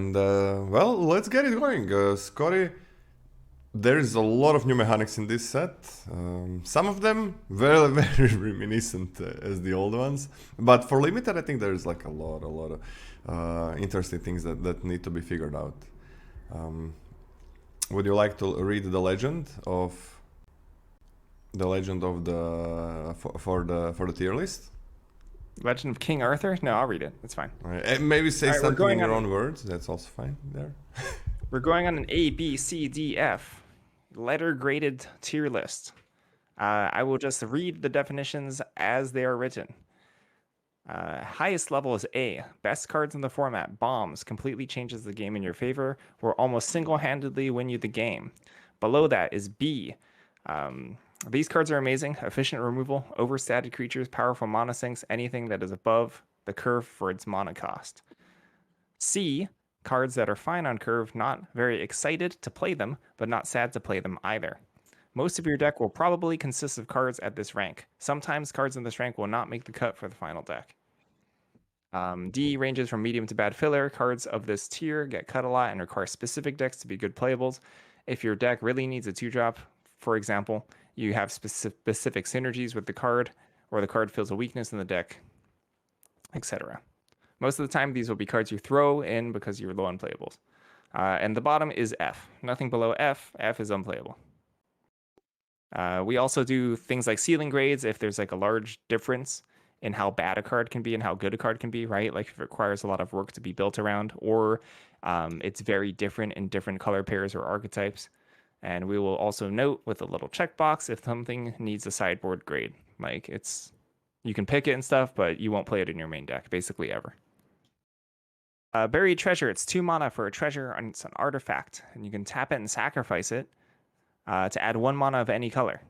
And well, let's get it going. Scotty, there is a lot of new mechanics in this set. Some of them very, very reminiscent as the old ones. But for limited, I think there is like a lot of interesting things that need to be figured out. Would you like to read the legend of the for the tier list? Legend of King Arthur? No, I'll read it. It's fine. Right. Maybe say something in your own words. That's also fine there. We're going on an A, B, C, D, F letter graded tier list. I will just read the definitions as they are written. Highest level is A. Best cards in the format. Bombs. Completely changes the game in your favor or almost single-handedly win you the game. Below that is B. These cards are amazing. Efficient removal, overstated creatures, powerful mana sinks, anything that is above the curve for its mana cost. C. Cards that are fine on curve, not very excited to play them, but not sad to play them either. Most of your deck will probably consist of cards at this rank. Sometimes cards in this rank will not make the cut for the final deck. D ranges from medium to bad filler. Cards of this tier get cut a lot and require specific decks to be good playables. If your deck really needs a 2-drop, for example, you have specific synergies with the card, or the card fills a weakness in the deck, etc. Most of the time, these will be cards you throw in because you're low on playables. And the bottom is F. Nothing below F. F is unplayable. We also do things like ceiling grades if there's like a large difference in how bad a card can be and how good a card can be, right? Like if it requires a lot of work to be built around, or it's very different in different color pairs or archetypes. And we will also note with a little checkbox if something needs a sideboard grade. Like you can pick it and stuff, but you won't play it in your main deck, basically ever. Buried Treasure, it's 2 mana for a treasure, and it's an artifact. And you can tap it and sacrifice it to add 1 mana of any color.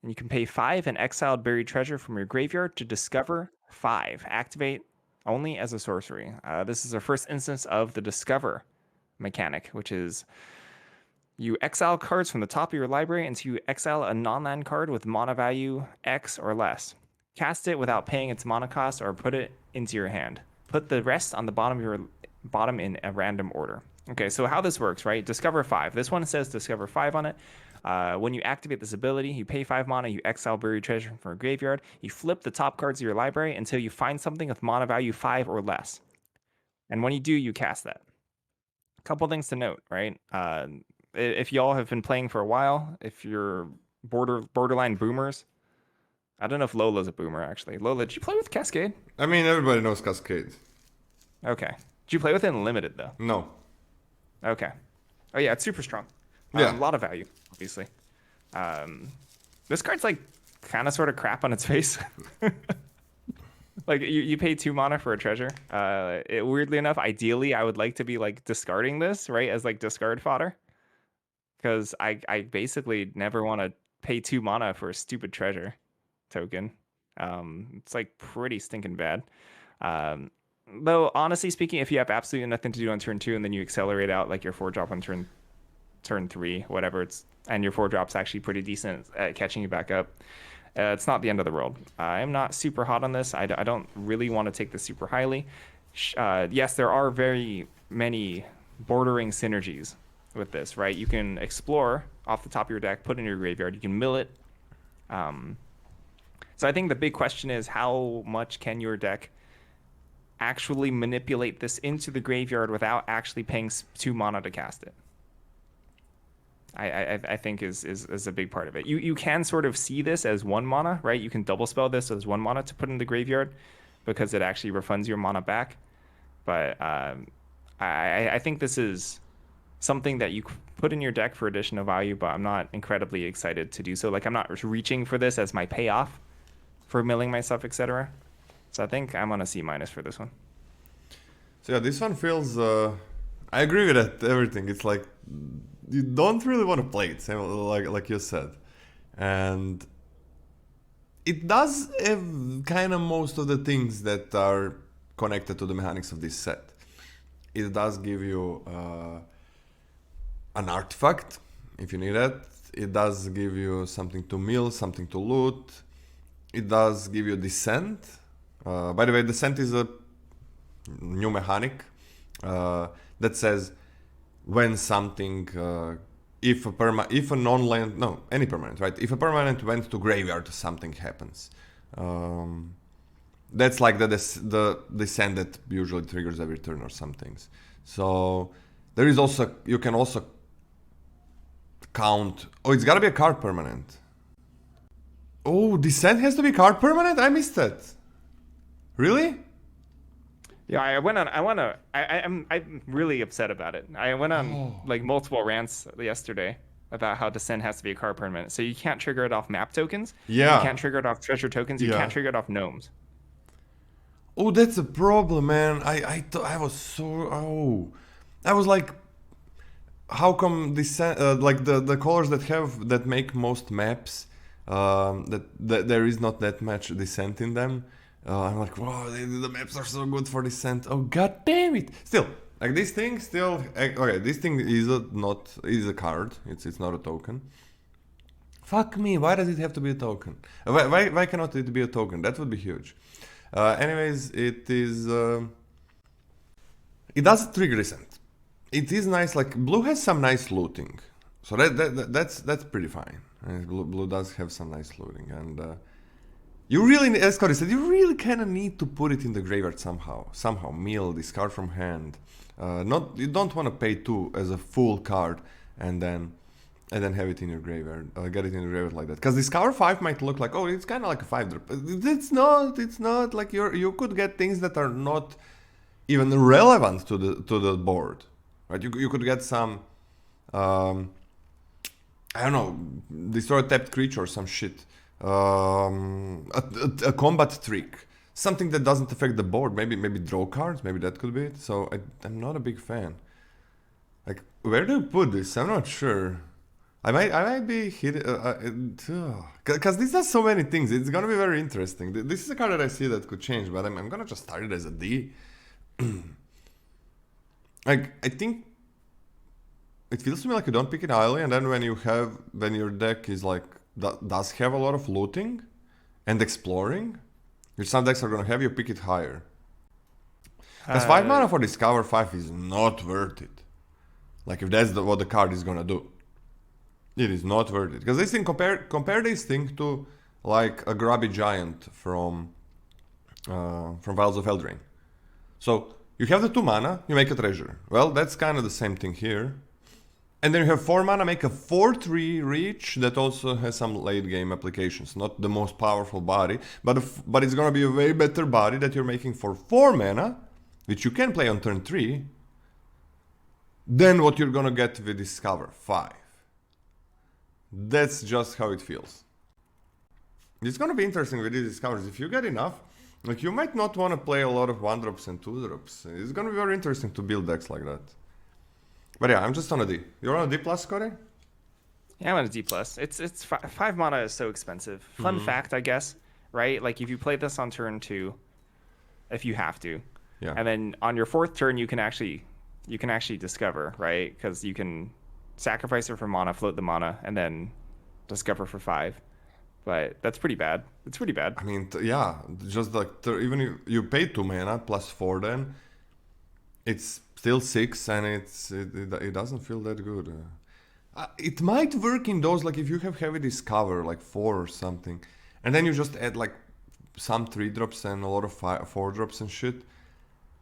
And you can pay 5 and exile Buried Treasure from your graveyard to discover 5. Activate only as a sorcery. This is our first instance of the Discover mechanic, which is you exile cards from the top of your library until you exile a non-land card with mana value X or less. Cast it without paying its mana cost or put it into your hand. Put the rest on the bottom in a random order. Okay, so how this works, right? Discover 5. This one says Discover 5 on it. When you activate this ability, you pay 5 mana, you exile Buried Treasure from a graveyard, you flip the top cards of your library until you find something with mana value 5 or less. And when you do, you cast that. A couple things to note, right? If y'all have been playing for a while, if you're borderline boomers, I don't know if Lola's a boomer, actually. Lola, did you play with Cascade? I mean, everybody knows Cascade. Okay. Did you play with it in Limited, though? No. Okay. Oh, yeah, it's super strong. Yeah. A lot of value, obviously. This card's, like, kind of sort of crap on its face. Like, you pay 2 mana for a treasure. Weirdly enough, ideally, I would like to be, like, discarding this, right, as, like, discard fodder. Because I basically never want to pay 2 mana for a stupid treasure token. It's like pretty stinking bad. Though honestly speaking, if you have absolutely nothing to do on turn 2 and then you accelerate out like your 4-drop on turn 3, whatever, and your 4-drop's actually pretty decent at catching you back up, it's not the end of the world. I'm not super hot on this. I don't really want to take this super highly. Yes, there are very many bordering synergies with this, right? You can explore off the top of your deck, put in your graveyard, you can mill it. So I think the big question is, how much can your deck actually manipulate this into the graveyard without actually paying 2 mana to cast it? I think is a big part of it. You can sort of see this as 1 mana, right? You can double spell this as 1 mana to put in the graveyard because it actually refunds your mana back. But I think this is something that you put in your deck for additional value, but I'm not incredibly excited to do so. Like, I'm not reaching for this as my payoff for milling myself, etc. So I think I'm on a C- for this one. So yeah, this one feels... I agree with that, everything. It's like, you don't really want to play it, same like you said. And it does have kind of most of the things that are connected to the mechanics of this set. It does give you an artifact, if you need it. It does give you something to mill, something to loot. It does give you Descent. By the way, Descent is a new mechanic. The that says when something, if a non-land, no, any permanent, right? If a permanent went to graveyard, something happens. That's like the descent that usually triggers every turn or some things. So there is also, you can also count. Oh, it's gotta be a card permanent. Oh, descent has to be card permanent? I missed that. Really? Yeah, I'm really upset about it. I went on like multiple rants yesterday about how descent has to be a card permanent. So you can't trigger it off map tokens. Yeah. You can't trigger it off treasure tokens. You can't trigger it off gnomes. Oh, that's a problem, man. I was so, I was like, how come descent, like the colors that make most maps, that there is not that much descent in them. I'm like, wow, the maps are so good for descent. Oh, god damn it! Still, like this thing, okay, this thing is a card. It's not a token. Fuck me! Why does it have to be a token? Why cannot it be a token? That would be huge. Anyways, it is. It does trigger descent. It is nice. Like blue has some nice looting, so that's pretty fine. Blue does have some nice looting, and you really, as Cody said, you really kind of need to put it in the graveyard somehow. Somehow, mill, discard from hand. You don't want to pay 2 as a full card, and then have it in your graveyard. Get it in your graveyard like that. Because discover 5 might look like, oh, it's kind of like a 5-drop. It's not. It's not. Like you could get things that are not even relevant to the board, right? You could get some. I don't know, destroy a tapped creature or some shit. A combat trick, something that doesn't affect the board. Maybe draw cards. Maybe that could be it. So I'm not a big fan. Like, where do you put this? I'm not sure. I might be hit. Because this does so many things. It's gonna be very interesting. This is a card that I see that could change, but I'm gonna just start it as a D. Like, I think it feels to me like you don't pick it highly, and then when your deck is like does have a lot of looting and exploring, which some decks are gonna have, you pick it higher. Because 5 mana for Discover 5 is not worth it. Like, if that's what the card is gonna do, it is not worth it. Because this thing, compare this thing to like a Grubby Giant from Vials of Eldraine. So you have the 2 mana, you make a treasure. Well, that's kind of the same thing here. And then you have 4 mana, make a 4/3 reach that also has some late game applications. Not the most powerful body, but it's gonna be a way better body that you're making for 4 mana, which you can play on turn 3, than what you're gonna get with Discover 5. That's just how it feels. It's gonna be interesting with these Discovers. If you get enough, like, you might not want to play a lot of 1-drops and 2-drops. It's gonna be very interesting to build decks like that. But yeah, I'm just on a D. You're on a D plus, Corey? Yeah, I'm on a D plus. It's 5 mana is so expensive. Fun fact, I guess, right? Like, if you play this on turn 2, if you have to, Yeah. and then on your 4th turn you can actually discover, right? Because you can sacrifice it for mana, float the mana, and then discover for 5. But that's pretty bad. It's pretty bad. I mean, yeah, just like even if you pay 2 mana plus 4, then it's still 6, and it doesn't feel that good. It might work in those, like, if you have heavy Discover, like 4 or something, and then you just add like some 3-drops and a lot of 4-drops and shit,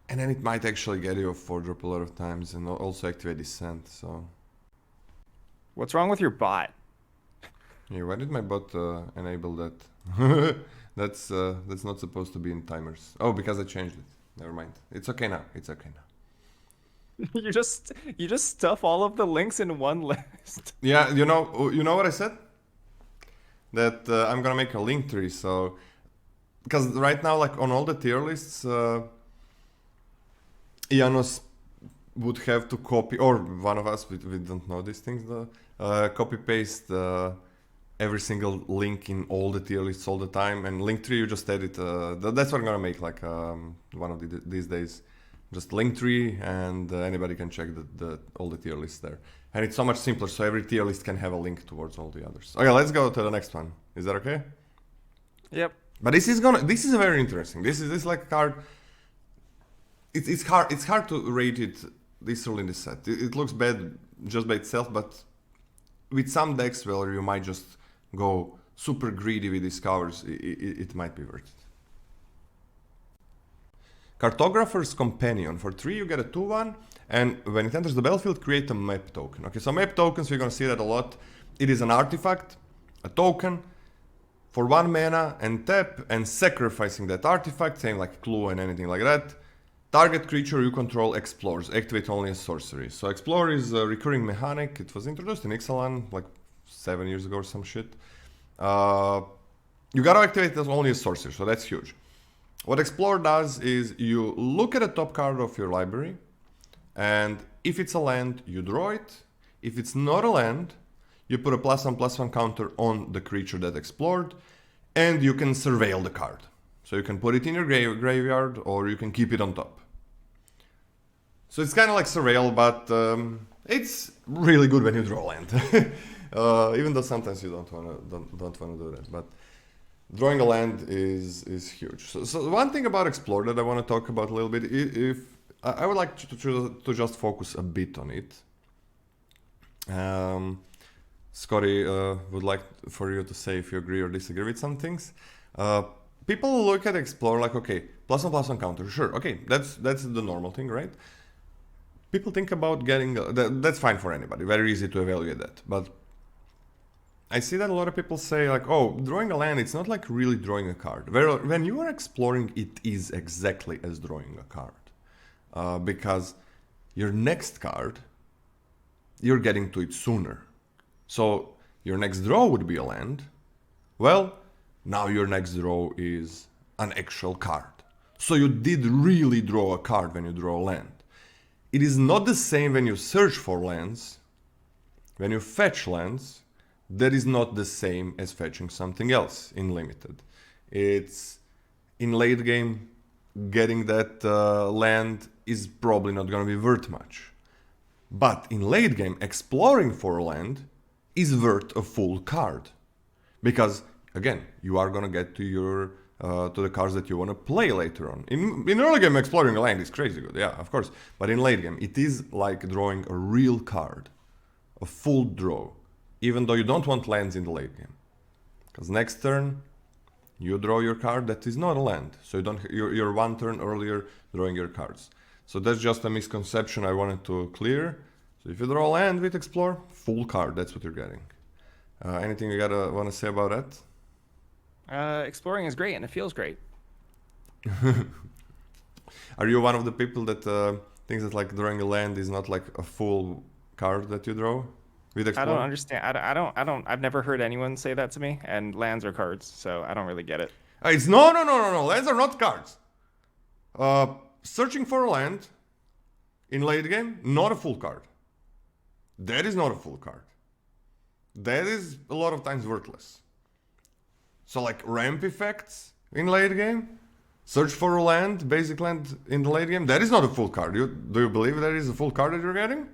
and then it might actually get you a 4-drop a lot of times, and also activate Descent. So What's wrong with your bot? yeah, why did my bot enable that? That's not supposed to be in timers. Oh, because I changed it. Never mind. It's okay now. It's okay now. You just stuff all of the links in one list. Yeah, you know what I said? That I'm gonna make a link tree. So, because right now, like, on all the tier lists, Janos would have to copy, or one of us, we don't know these things, copy paste every single link in all the tier lists all the time, and link tree you just edit. That's what I'm gonna make, like, one of these days. Just link tree, and anybody can check all the tier lists there. And it's so much simpler, so every tier list can have a link towards all the others. Okay, let's go to the next one. Is that okay? Yep. But this is very interesting. This is like a card. It's hard to rate it this rule in this set. It looks bad just by itself, but with some decks where you might just go super greedy with these covers, it might be worth it. Cartographer's Companion. For 3 you get a 2/1, and when it enters the battlefield, create a map token. Okay, so map tokens, we're gonna see that a lot. It is an artifact, a token, for 1 mana and tap, and sacrificing that artifact, same like Clue and anything like that. Target creature you control explores, activate only as sorcery. So explore is a recurring mechanic. It was introduced in Ixalan like 7 years ago or some shit. You gotta activate it as only as sorcery, so that's huge. What explore does is you look at the top card of your library, and if it's a land, you draw it. If it's not a land, you put a +1/+1 counter on the creature that explored, and you can surveil the card. So you can put it in your graveyard, or you can keep it on top. So it's kind of like surveil, but it's really good when you draw land. Even though sometimes you don't wanna do that. But drawing a land is huge. So one thing about explore that I want to talk about a little bit, if I would like to just focus a bit on it. Scotty would like for you to say if you agree or disagree with some things. People look at explore like, okay, +1/+1 counter, sure, okay, that's the normal thing, right? People think about getting that's fine for anybody, very easy to evaluate that. But I see that a lot of people say like, oh, drawing a land, it's not like really drawing a card. When you are exploring, it is exactly as drawing a card, because your next card, you're getting to it sooner. So your next draw would be a land. Well, now your next draw is an actual card. So you did really draw a card when you draw a land. It is not the same when you search for lands. When you fetch lands, that is not the same as fetching something else in limited. It's in late game, getting that land is probably not going to be worth much. But in late game, exploring for a land is worth a full card. Because again, you are gonna get to your to the cards that you want to play later on. In early game, exploring a land is crazy good, yeah, of course. But in late game, it is like drawing a real card, a full draw, even though you don't want lands in the late game. Because next turn, you draw your card that is not a land, so you're 1 turn earlier drawing your cards. So that's just a misconception I wanted to clear. So if you draw a land with explore, full card, that's what you're getting. Anything you want to say about that? Exploring is great and it feels great. Are you one of the people that thinks that like drawing a land is not like a full card that you draw with explore? I don't understand. I don't. I've never heard anyone say that to me. And lands are cards, so I don't really get it. It's no. Lands are not cards. Searching for a land in late game, not a full card. That is not a full card. That is a lot of times worthless. So like ramp effects in late game, search for a land, basic land in the late game, that is not a full card. Do you believe that is a full card that you're getting?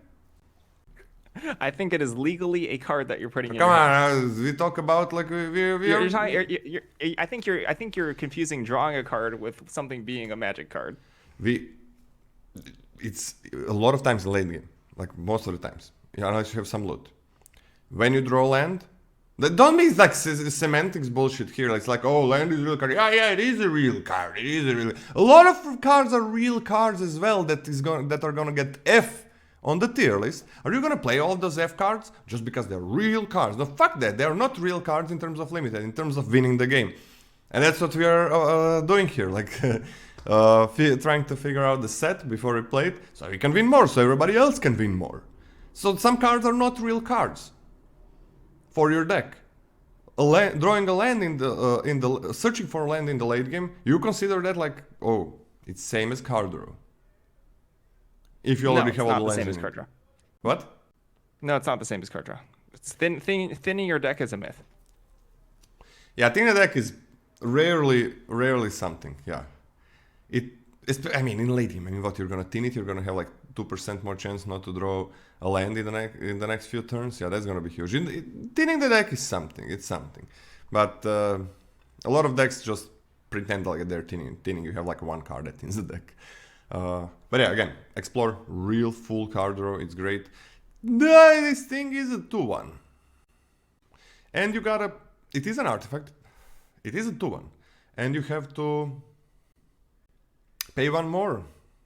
I think it is legally a card that you're putting in. Come on, we talk about like I think you're confusing drawing a card with something being a magic card. It's a lot of times in late game, like most of the times. Unless you have some loot. When you draw land, that don't mean it's like semantics bullshit here. It's like, oh, land is a real card. Yeah, it is a real card. A lot of cards are real cards as well that are gonna get F on the tier list. Are you gonna play all those F cards just because they're real cards? No, fuck that. They are not real cards in terms of limited, in terms of winning the game. And that's what we are doing here. Like trying to figure out the set before we play it, so we can win more, so everybody else can win more. So some cards are not real cards for your deck. Drawing a land in the searching for a land in the late game, you consider that like, oh, it's same as card draw. If you already have all the lands in it. What? No, it's not the same as card draw. It's thinning your deck is a myth. Yeah, thinning the deck is rarely something. Yeah, I mean, in late game, what you're gonna thin it, you're gonna have like 2% more chance not to draw a land in the next few turns. Yeah, that's gonna be huge. Thinning the deck is something. It's something, but a lot of decks just pretend like they're thinning. You have like one card that thins the deck. But yeah, again, explore, real full card draw, it's great. This thing is a 2-1. And you gotta, it is an artifact, it is a 2-1. And you have to pay 1 more.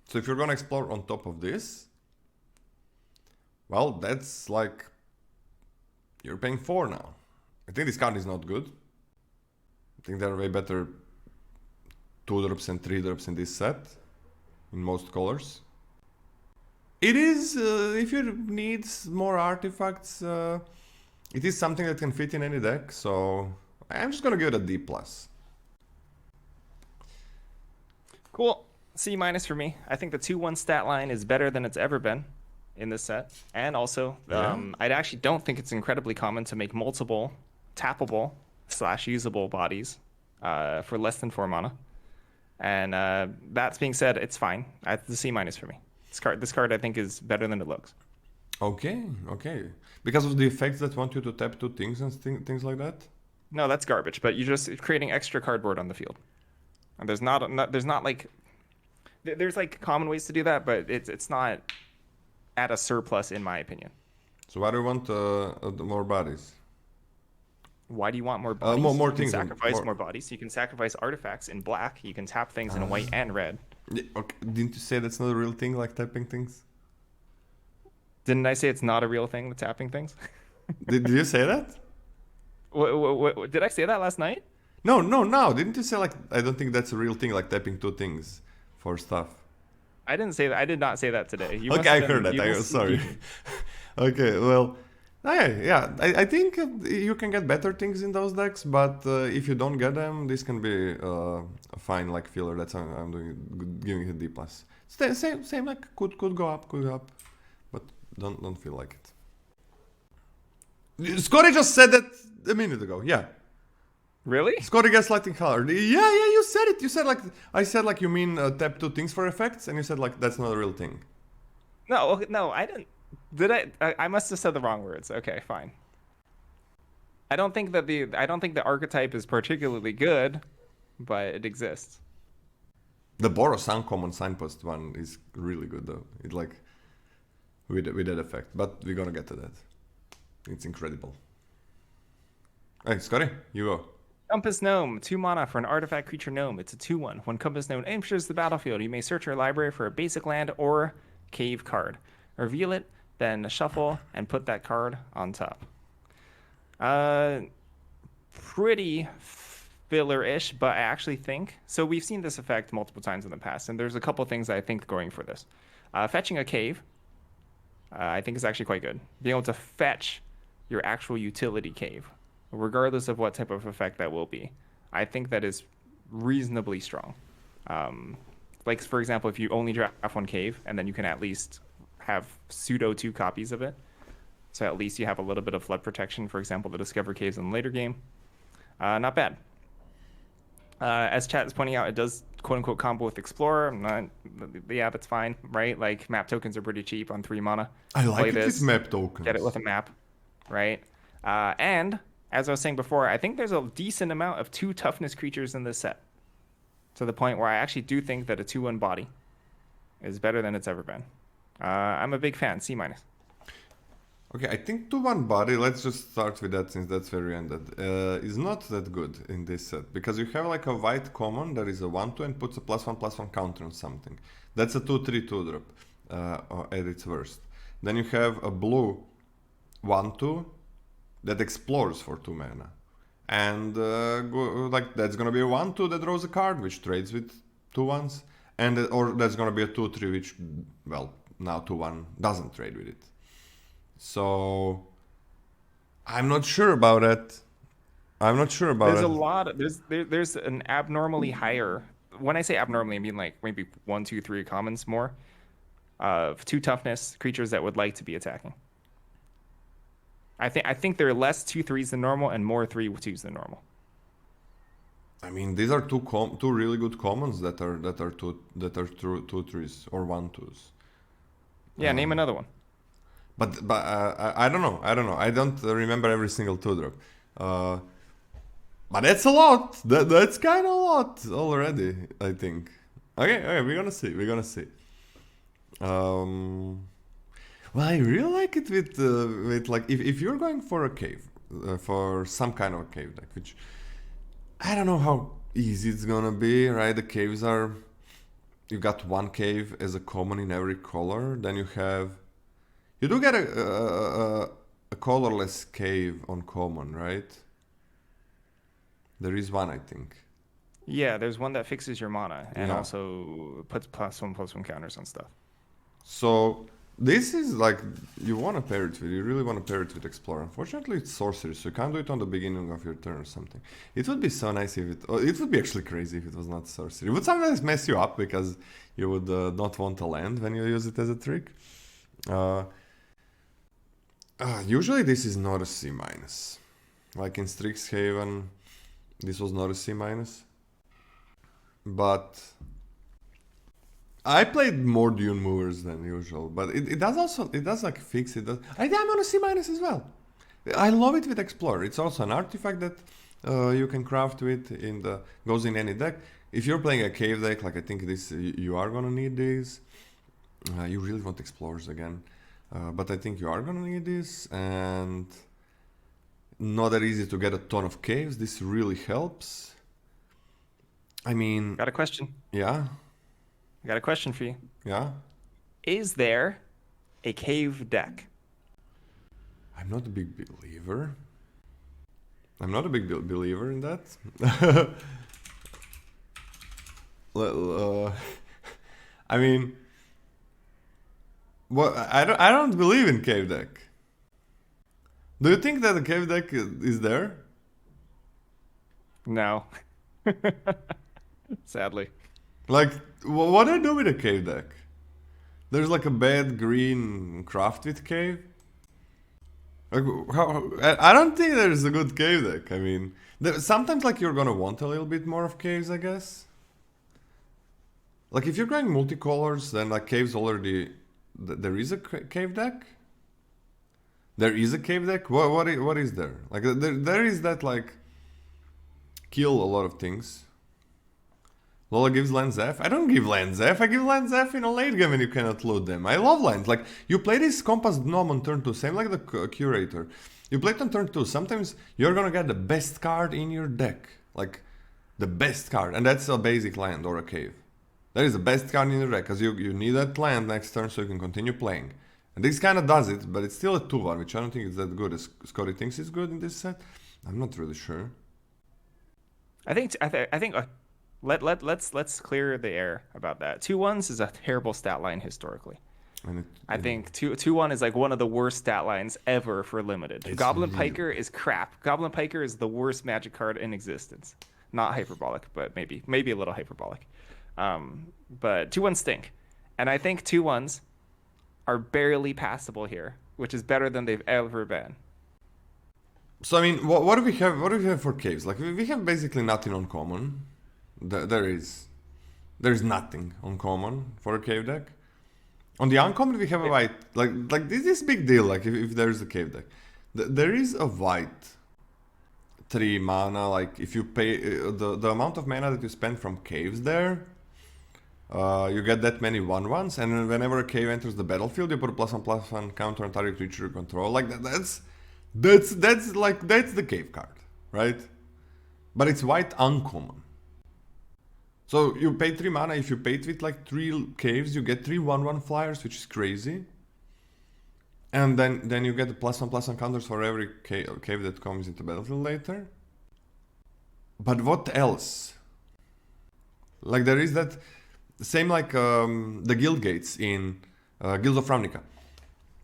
So if you're gonna explore on top of this, well, that's like, you're paying 4 now. I think this card is not good. I think there are way better 2-drops and 3-drops in this set, in most colors. It is, if you need more artifacts, it is something that can fit in any deck, so I'm just gonna give it a D+. Cool. C- for me. I think the 2-1 stat line is better than it's ever been in this set. And also, I actually don't think it's incredibly common to make multiple tappable / usable bodies for less than 4 mana. And that being said, it's fine. It's the C- for me. This card I think is better than it looks. Okay. Because of the effects that want you to tap 2 things and things like that? No, that's garbage. But you're just creating extra cardboard on the field. And there's not like there's like common ways to do that, but it's not at a surplus in my opinion. So why do you want more bodies? Why do you want more bodies? More you things. can sacrifice more bodies. You can sacrifice artifacts in black. You can tap things in white and red. Yeah, okay. Didn't you say that's not a real thing, like tapping things? Didn't I say it's not a real thing, the tapping things? Did you say that? What, did I say that last night? No. Didn't you say like, I don't think that's a real thing, like tapping 2 things for stuff? I didn't say that. I did not say that today. Okay, I heard that. I sorry. Okay, well, yeah. I think you can get better things in those decks, but if you don't get them, this can be a fine like filler. That's how I'm giving it D+. Same like could go up, but don't feel like it. Scotty just said that a minute ago. Yeah. Really? Scotty gaslighting hard. Yeah, you said it. You said like, I said like, you mean tap 2 things for effects, and you said like that's not a real thing. No, I didn't. Did I? I must have said the wrong words. Okay, fine. I don't think the archetype is particularly good, but it exists. The Boros uncommon signpost one is really good though. It like with that effect, but we're gonna get to that. It's incredible. Hey, Scotty, you go. Compass Gnome, 2 mana for an artifact creature gnome. It's a 2-1. When Compass Gnome enters the battlefield, you may search your library for a basic land or cave card. Reveal it, then shuffle, and put that card on top. Pretty filler-ish, but I actually think... So we've seen this effect multiple times in the past, and there's a couple things I think going for this. Fetching a cave, I think is actually quite good. Being able to fetch your actual utility cave, regardless of what type of effect that will be, I think that is reasonably strong. Like, for example, if you only draft 1 cave, and then you can at least have pseudo 2 copies of it, so at least you have a little bit of flood protection, for example, to discover caves in the later game. Not bad. As chat is pointing out, it does quote-unquote combo with Explorer. Yeah, that's fine, right? Like, map tokens are pretty cheap on 3 mana. I like it with map tokens. Get it with a map, right? And... as I was saying before, I think there's a decent amount of 2 toughness creatures in this set. To the point where I actually do think that a 2-1 body is better than it's ever been. I'm a big fan, C-. Okay, I think 2-1 body, let's just start with that since that's where we ended, is not that good in this set. Because you have like a white common that is a 1-2 and puts a +1/+1 counter on something. That's a 2/3 2-drop at its worst. Then you have a blue 1-2 that explores for 2 mana. And like that's gonna be a 1-2 that draws a card, which trades with 2-1s. And or that's gonna be a 2-3 which, well, now 2-1 doesn't trade with it. So I'm not sure about it. There's an abnormally higher, when I say abnormally, I mean like maybe 1, 2, 3 commons more of 2 toughness creatures that would like to be attacking. I think there are less 2/3s than normal and more 3/2s than normal. I mean, these are two really good commons that are 2/3s or 1/2s. Yeah, name another one. But I don't know. I don't remember every single 2-drop. But that's a lot. That's kind of a lot already, I think. Okay, we're gonna see. We're gonna see. Well, I really like it with like if you're going for a cave, for some kind of a cave deck, which I don't know how easy it's gonna be, right? The caves are, you got one cave as a common in every color. Then you do get a colorless cave on common, right? There is one, I think. Yeah, there's one that fixes your mana and Yeah. also puts +1/+1 counters on stuff. So this is like, you want to pair it with, you really want to pair it with Explorer. Unfortunately, it's sorcery, so you can't do it on the beginning of your turn or something. It would be so nice if it would be actually crazy if it was not sorcery. It would sometimes mess you up because you would not want to land when you use it as a trick. Usually this is not a C-. Like in Strixhaven, this was not a C-. But I played more Dune movers than usual, but it does like fix it. I'm on a C- as well. I love it with Explorer. It's also an artifact that you can craft with goes in any deck. If you're playing a cave deck, like I think this, you are gonna need these. You really want Explorers again, but I think you are gonna need this, and not that easy to get a ton of caves. This really helps. I mean, Got a question. yeah, I got a question for you. yeah. Is there a cave deck? I'm not a big believer. I'm not a big believer in that. I mean, what I don't believe in cave deck. Do you think that the cave deck is there? No. Sadly. Like, what do I do with a cave deck? There's like a bad green craft with cave. Like, I don't think there's a good cave deck. I mean, sometimes like you're gonna want a little bit more of caves, I guess. Like if you're going multicolors, then like caves already. There is a cave deck. There is a cave deck. What is there? Like there is that like kill a lot of things. Lola gives lands F. I don't give lands F. I give lands F in a late game when you cannot load them. I love lands. Like, you play this Compass Gnome on turn 2, same like the Curator. You play it on turn 2. Sometimes you're gonna get the best card in your deck. Like, the best card. And that's a basic land or a cave. That is the best card in your deck, because you need that land next turn so you can continue playing. And this kind of does it, but it's still a 2-1, which I don't think is that good as Scotty thinks it's good in this set. I'm not really sure. I think let's clear the air about that. 2/1s is a terrible stat line historically. And I think 2/1 is like one of the worst stat lines ever for limited. Goblin really Piker is crap. Goblin Piker is the worst magic card in existence. Not hyperbolic, but maybe a little hyperbolic. But 2/1s stink. And I think 2/1s are barely passable here, which is better than they've ever been. So I mean, what do we have? What do we have for caves? Like we have basically nothing on common. There's nothing on common for a cave deck. On the uncommon, we have a white. Like this is big deal. Like if there's a cave deck, there is a white 3 mana. Like if you pay the amount of mana that you spend from caves there, you get that many 1/1s, and whenever a cave enters the battlefield, you put a +1/+1 counter on target creature you control. Like that's the cave card, right? But it's white uncommon. So you pay 3 mana. If you pay it with like 3 caves, you get 3 1/1 flyers, which is crazy. And then you get the +1/+1 counters for every cave that comes into battlefield later. But what else? Like there is that same like the guild gates in Guild of Ravnica.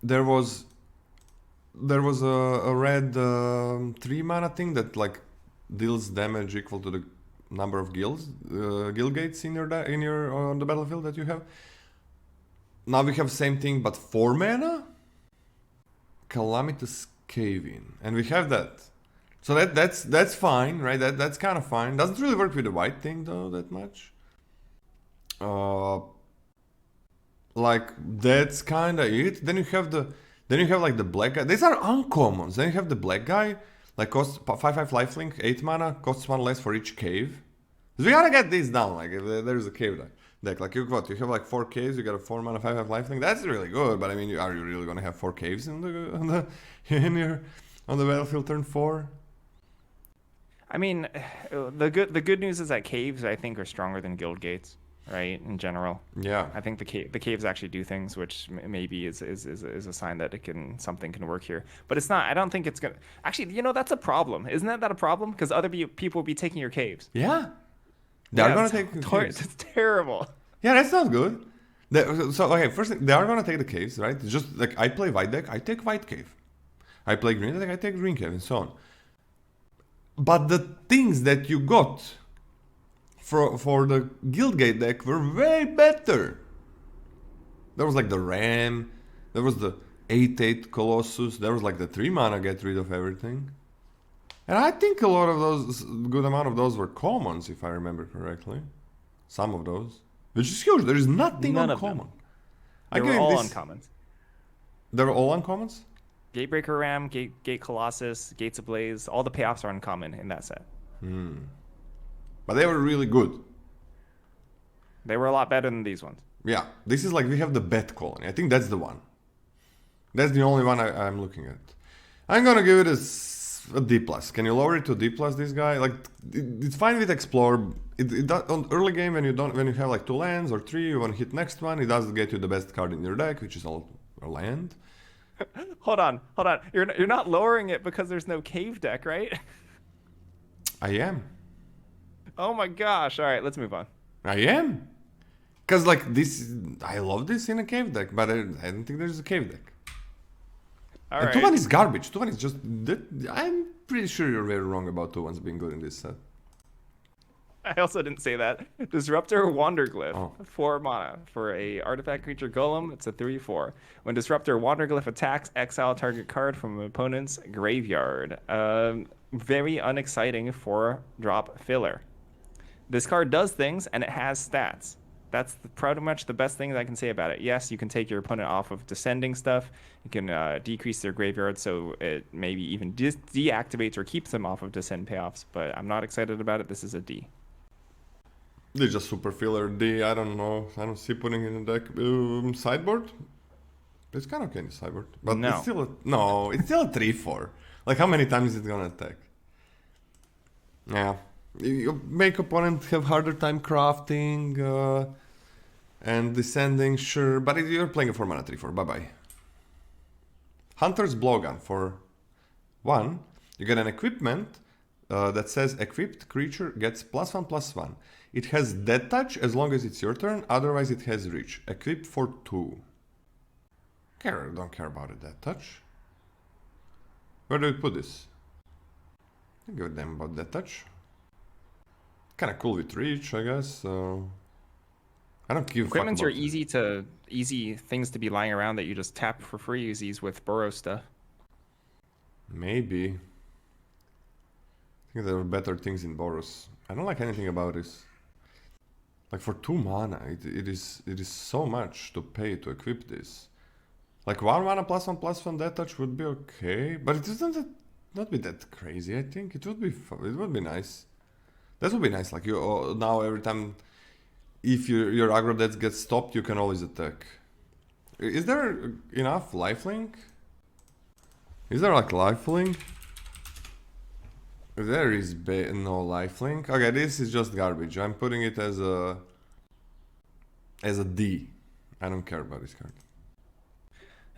There was a red 3 mana thing that like deals damage equal to the number of guild gates in your on the battlefield that you have. Now we have same thing but 4 mana. Calamitous Cave-in, and we have that. So that's fine, right? That's kind of fine. Doesn't really work with the white thing though that much. Like that's kind of it. Then you have like the black guy. These are uncommons. Then you have the black guy, like costs 5/5 lifelink, 8 mana, costs 1 less for each cave. So we gotta get these down. Like if there's a cave deck. Like you have like 4 caves, you got a 4 mana 5/5 lifelink. That's really good, but I mean, are you really gonna have 4 caves in on the battlefield turn 4? I mean, the good news is that caves I think are stronger than guild gates, right? In general, Yeah. I think the caves actually do things, which maybe is a sign that something can work here. But it's not. I don't think it's gonna. Actually, that's a problem. Isn't that a problem? Because other people will be taking your caves. Yeah. They are gonna take the caves. It's terrible. Yeah, that's not good. So okay, first thing, they are gonna take the caves, right? It's just like I play white deck, I take white cave. I play green deck, I take green cave, and so on. But the things that you got for the Guildgate deck were way better. There was like the Ram, there was the 8/8 Colossus, there was like the 3 mana get rid of everything. And I think a lot of those, good amount of those were commons, if I remember correctly. Some of those. Which is huge, there is nothing None uncommon. of them. They were all uncommons. They were all uncommons? Gatebreaker Ram, Gate Colossus, Gates Ablaze, all the payoffs are uncommon in that set. But they were really good. They were a lot better than these ones. Yeah, this is like we have the Bet Colony. I think that's the one. That's the only one I'm looking at. I'm gonna give it a D+. Can you lower it to D+, this guy? Like, it's fine with Explore. It does, on early game when you have like 2 lands or 3, you want to hit next one, it does get you the best card in your deck, which is a land. Hold on. You're not lowering it because there's no cave deck, right? I am. Oh my gosh. All right, let's move on. I am. Because like this, I love this in a cave deck, but I don't think there's a cave deck. All and right. 2/1 is garbage. 2/1 is just... I'm pretty sure you're very wrong about 2/1s being good in this set. I also didn't say that. Disruptor Wanderglyph, Oh. 4 mana. For a artifact creature golem, it's a 3/4. When Disruptor Wanderglyph attacks, exile target card from an opponent's graveyard. Very unexciting 4-drop filler. This card does things, and it has stats. That's pretty much the best thing that I can say about it. Yes, you can take your opponent off of descending stuff. You can decrease their graveyard, so it maybe even deactivates or keeps them off of descend payoffs. But I'm not excited about it. This is a D. They're just super filler D. I don't know. I don't see putting it in the deck. Sideboard? It's kind of okay in the sideboard. But No. it's still a 3/4. Like, how many times is it gonna attack? Yeah. You make opponent have harder time crafting and descending, sure. But you're playing a 4 mana 3/4. Bye-bye. Hunter's Blowgun for 1. You get an equipment that says equipped creature gets +1/+1. It has Death Touch as long as it's your turn, otherwise it has Reach. Equipped for 2. Don't care about it, Death Touch. Where do we put this? I don't give a damn about Death Touch. Kinda cool with Reach, I guess. I don't give a fuck Equipments about are it. easy things to be lying around that you just tap for free. Use these with Burrow stuff. Maybe. I think there are better things in Boros. I don't like anything about this. Like for 2 mana, it is so much to pay to equip this. Like 1 mana +1/+1 Death Touch would be okay, but it doesn't not be that crazy. I think it would be nice. That would be nice. Like you now every time, if your aggro death gets stopped, you can always attack. Is there enough lifelink? Is there like lifelink? There is no lifelink. Okay, this is just garbage. I'm putting it as a D. I don't care about this card.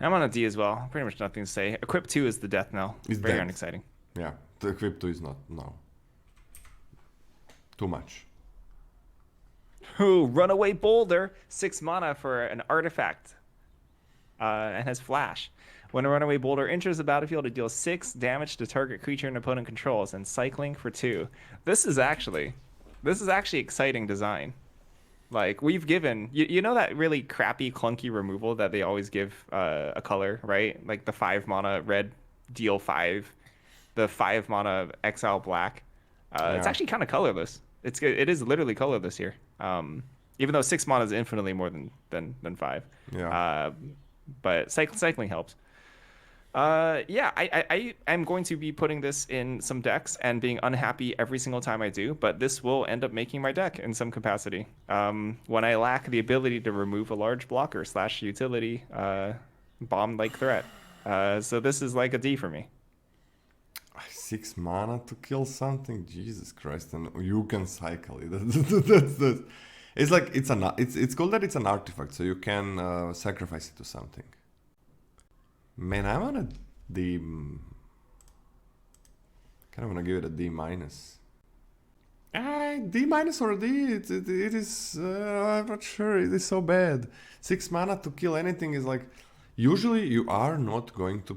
I'm on a D as well. Pretty much nothing to say. Equip 2 is the death knell. It's very dead. unexciting. Yeah, the equip 2 is not, no. Too much. Ooh, Runaway Boulder, 6 mana for an artifact. And has flash. When a Runaway Boulder enters the battlefield, it deals 6 damage to target creature an opponent controls, and cycling for 2. This is actually exciting design. Like, we've given... You know that really crappy, clunky removal that they always give a color, right? Like the 5 mana red, deal 5. The 5 mana exile black. It's actually kind of colorless. It is literally colorless here. Even though 6 mana is infinitely more than 5. Yeah. But cycling helps. Yeah, I am going to be putting this in some decks and being unhappy every single time I do, but this will end up making my deck in some capacity. When I lack the ability to remove a large blocker slash utility, bomb-like threat. So this is like a D for me. 6 mana to kill something? Jesus Christ, and you can cycle it. It's like, it's cool that it's an artifact, so you can sacrifice it to something. Man, I want a D. Kind of want to give it a D minus. D minus or a D? It is. I'm not sure. It is so bad. 6 mana to kill anything is like. Usually, you are not going to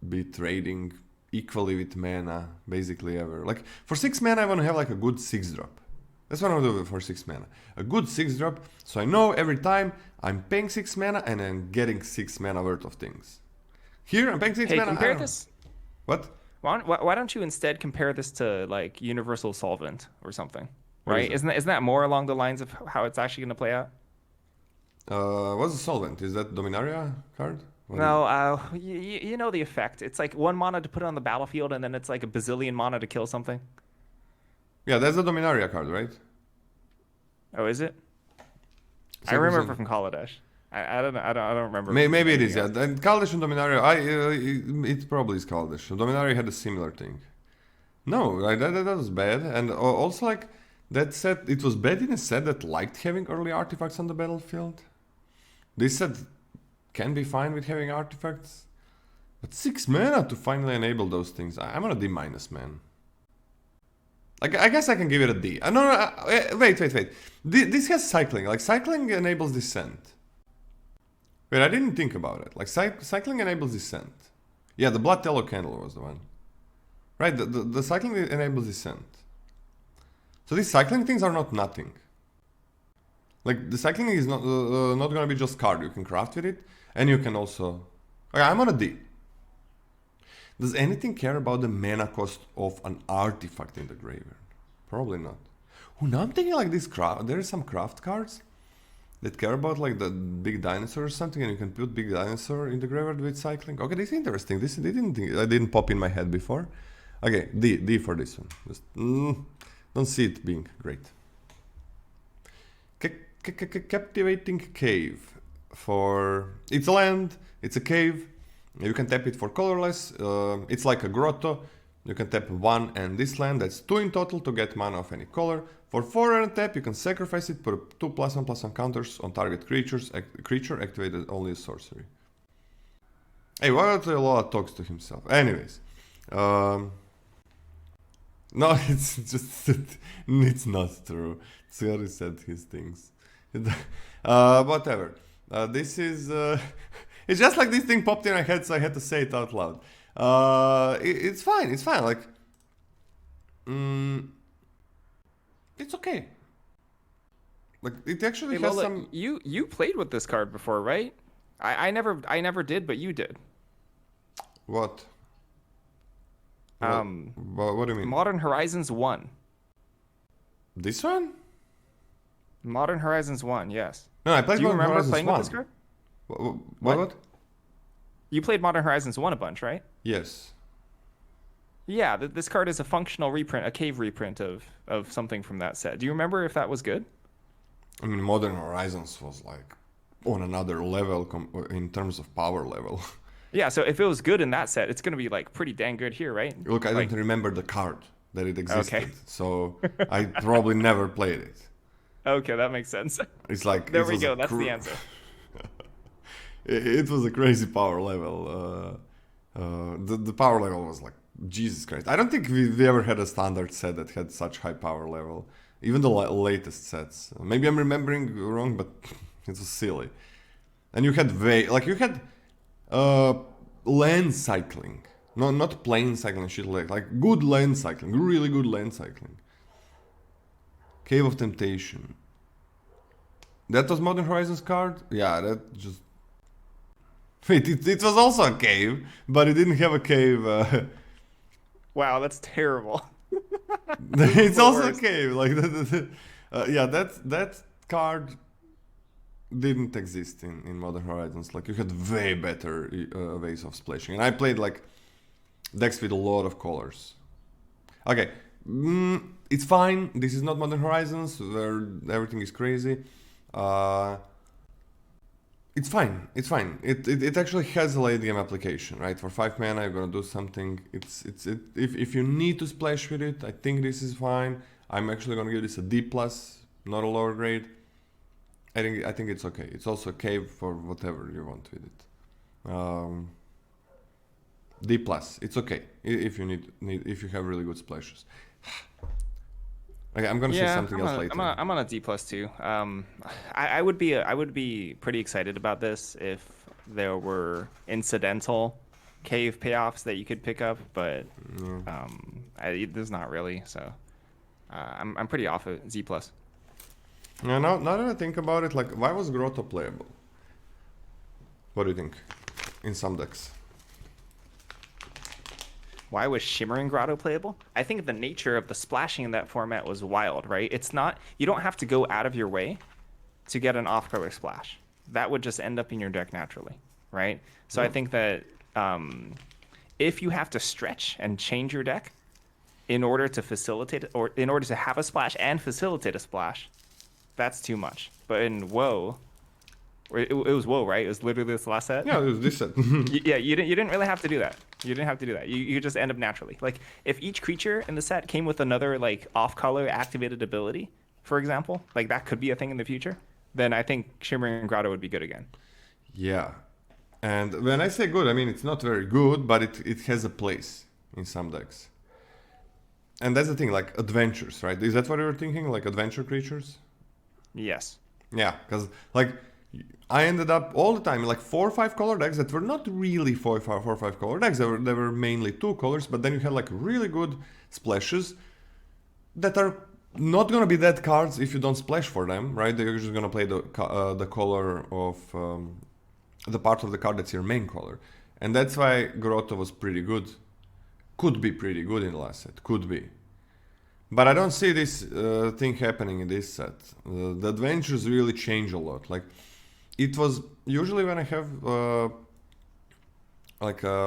be trading equally with mana basically ever. Like for 6 mana, I want to have like a good 6-drop. That's what I want to do for 6 mana. A good 6-drop, so I know every time I'm paying 6 mana and I'm getting 6 mana worth of things. Here, I'm paying 6 mana. Compare this. What? Why don't you instead compare this to like Universal Solvent or something? Right? Isn't that more along the lines of how it's actually going to play out? What's the Solvent? Is that Dominaria card? No, you know the effect. It's like 1 mana to put it on the battlefield, and then it's like a bazillion mana to kill something. Yeah, that's the Dominaria card, right? Oh, is it? I remember from Kaladesh. I don't know. I don't remember. Maybe it is. Yeah, and Kaladesh and Dominaria. It probably is Kaladesh. Dominaria had a similar thing. No, that was bad, and also like that set. It was bad in a set that liked having early artifacts on the battlefield. This set can be fine with having artifacts, but 6 mana to finally enable those things. I'm on a D minus, man. Like, I guess I can give it a D. No, wait. This has cycling. Like, cycling enables descent. Wait, I didn't think about it. Like, cycling enables descent. Yeah, the Blood Tallow Candle was the one. Right, the cycling enables descent. So these cycling things are not nothing. Like, the cycling is not gonna be just card. You can craft with it, and you can also... Okay, I'm on a D. Does anything care about the mana cost of an artifact in the graveyard? Probably not. Oh, now I'm thinking like this craft. There are some craft cards that care about like the big dinosaur or something, and you can put big dinosaur in the graveyard with cycling. Okay, this is interesting. I didn't pop in my head before. Okay, D for this one. Just don't see it being great. Captivating Cave. For it's a land. It's a cave. You can tap it for colorless. It's like a grotto. You can tap 1 and this land. That's 2 in total to get mana of any color. For 4 and tap, you can sacrifice it, put 2+1/+1 counters on target creature activated only as sorcery. Hey, why don't Lola talks to himself? Anyways. No, it's just... it's not true. Scary said his things. Whatever. This is... It's just like this thing popped in my head, so I had to say it out loud. It's fine. Like, it's okay. Like, it actually has Lola, some. You played with this card before, right? I never did, but you did. What? What do you mean? Modern Horizons 1. This one? Modern Horizons 1, yes. No, I played. Do you Modern remember Horizons playing 1. with this card? What? You played Modern Horizons 1 a bunch, right? Yes. Yeah, this card is a functional reprint, a cave reprint of something from that set. Do you remember if that was good? I mean, Modern Horizons was like on another level in terms of power level. Yeah, so if it was good in that set, it's going to be like pretty dang good here, right? Look, I don't remember the card that it existed, so I probably never played it. Okay, that makes sense. It's like there we go. That's the answer. It was a crazy power level. The power level was like Jesus Christ. I don't think we ever had a standard set that had such high power level. Even the latest sets. Maybe I'm remembering wrong, but it was silly. And you had land cycling. No, not plane cycling, shit like good land cycling, really good land cycling. Cave of Temptation. That was Modern Horizons card? Yeah, that just... Wait, it was also a cave, but it didn't have a cave. Wow, that's terrible. It's also a cave. Like, yeah, that card didn't exist in Modern Horizons. Like, you had way better ways of splashing. And I played like decks with a lot of colors. Okay, it's fine. This is not Modern Horizons where everything is crazy. It's fine. It's fine. It actually has a late game application, right? For 5 mana, you're gonna do something. If you need to splash with it, I think this is fine. I'm actually gonna give this a D plus, not a lower grade. I think it's okay. It's also okay for whatever you want with it. D plus. It's okay if you need if you have really good splashes. Okay, I'm gonna say something else later. I'm on a D plus too. I would be pretty excited about this if there were incidental cave payoffs that you could pick up, but there's not really. So I'm pretty off at Z plus. Yeah, now that I think about it, like, why was Grotto playable? What do you think? In some decks. Why was Shimmering Grotto playable? I think the nature of the splashing in that format was wild, right? It's not, you don't have to go out of your way to get an off-color splash. That would just end up in your deck naturally, right? So I think that if you have to stretch and change your deck in order to facilitate it, or in order to have a splash and facilitate a splash, that's too much. But in WoW, it was WoW, right? It was literally this last set. Yeah, it was this set. Yeah, you didn't really have to do that. You didn't have to do that. You just end up naturally. Like, if each creature in the set came with another like off-color activated ability, for example, like that could be a thing in the future, then I think Shimmering Grotto would be good again. Yeah, and when I say good, I mean it's not very good, but it has a place in some decks. And that's the thing, like adventures, right? Is that what you were thinking, like adventure creatures? Yes. Yeah, because like I ended up all the time in like 4 or 5 color decks that were not really 4 or 5 color decks. They were mainly 2 colors, but then you had like really good splashes that are not gonna be dead cards if you don't splash for them, right? They're just gonna play the color of the part of the card that's your main color, and that's why Grotto was pretty good. Could be pretty good in the last set. Could be. But I don't see this thing happening in this set. The adventures really change a lot. Like, it was usually when I have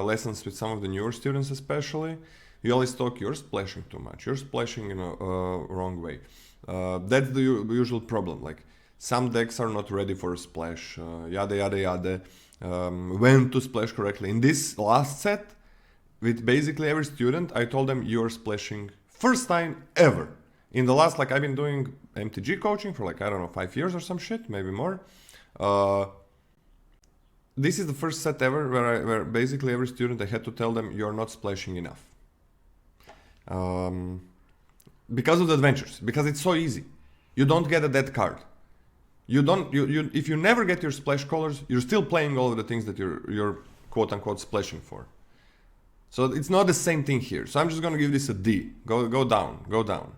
lessons with some of the newer students, especially, you always talk, you're splashing too much. You're splashing in a wrong way. That's the usual problem. Like, some decks are not ready for a splash. Yada yada yada. When to splash correctly. In this last set, with basically every student, I told them you're splashing first time ever. In the last, like, I've been doing MTG coaching for like, I don't know, 5 years or some shit, maybe more. This is the first set ever where basically every student, I had to tell them you're not splashing enough. Because of the adventures, because it's so easy. You don't get a dead card. If you never get your splash colors, you're still playing all of the things that you're quote unquote splashing for. So it's not the same thing here. So I'm just gonna give this a D. Go down.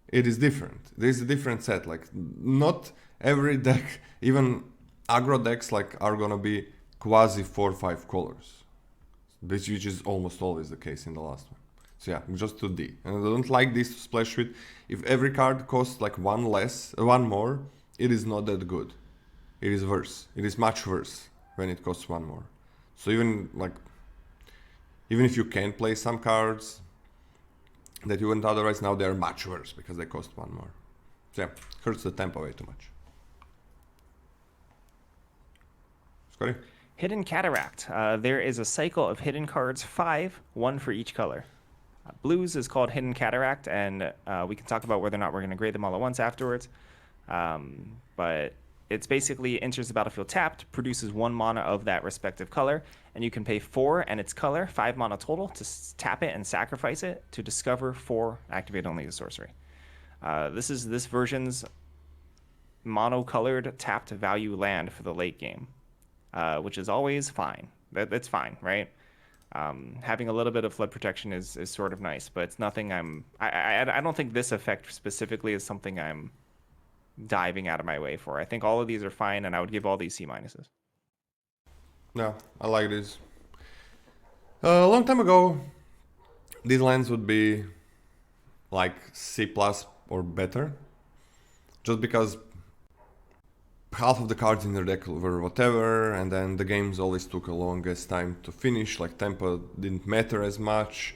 It is different. This is a different set. Like, not every deck, even aggro decks, like, are gonna be quasi 4 or 5 colors, which is almost always the case in the last one. So yeah, just to D. And I don't like this to splash with. If every card costs like one more, it is not that good. It is worse. It is much worse when it costs one more. So even if you can play some cards that you wouldn't otherwise, now they're much worse because they cost one more. So yeah, hurts the tempo way too much. Scotty? Hidden Cataract. There is a cycle of hidden cards, 5, 1 for each color. Blues is called Hidden Cataract, and we can talk about whether or not we're going to grade them all at once afterwards. But it's basically enters the battlefield tapped, produces 1 mana of that respective color, and you can pay 4 and its color, 5 mana total, to tap it and sacrifice it to discover 4 activate only the sorcery. This is this version's mono-colored tapped value land for the late game, which is always fine. That's fine, right? Having a little bit of flood protection is sort of nice, but it's nothing I don't think this effect specifically is something I'm diving out of my way for. I think all of these are fine, and I would give all these C minuses. No, I like this. A long time ago, these lands would be like C plus or better, just because half of the cards in their deck were whatever, and then the games always took a longest time to finish. Like tempo didn't matter as much,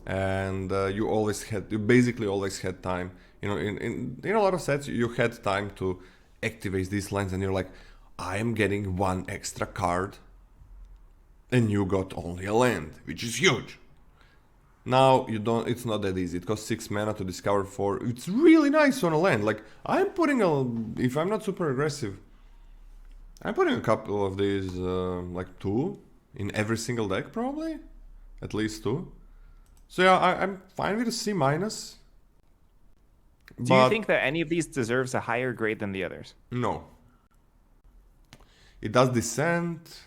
and you basically always had time. You know, in a lot of sets, you had time to activate these lands, and you're like, I am getting one extra card, and you got only a land, which is huge. Now you don't. It's not that easy. It costs 6 mana to discover 4. It's really nice on a land. Like I'm putting if I'm not super aggressive, I'm putting a couple of these, like 2 in every single deck probably, at least 2. So yeah, I'm fine with a C minus. Do you think that any of these deserves a higher grade than the others? No. It does Descent.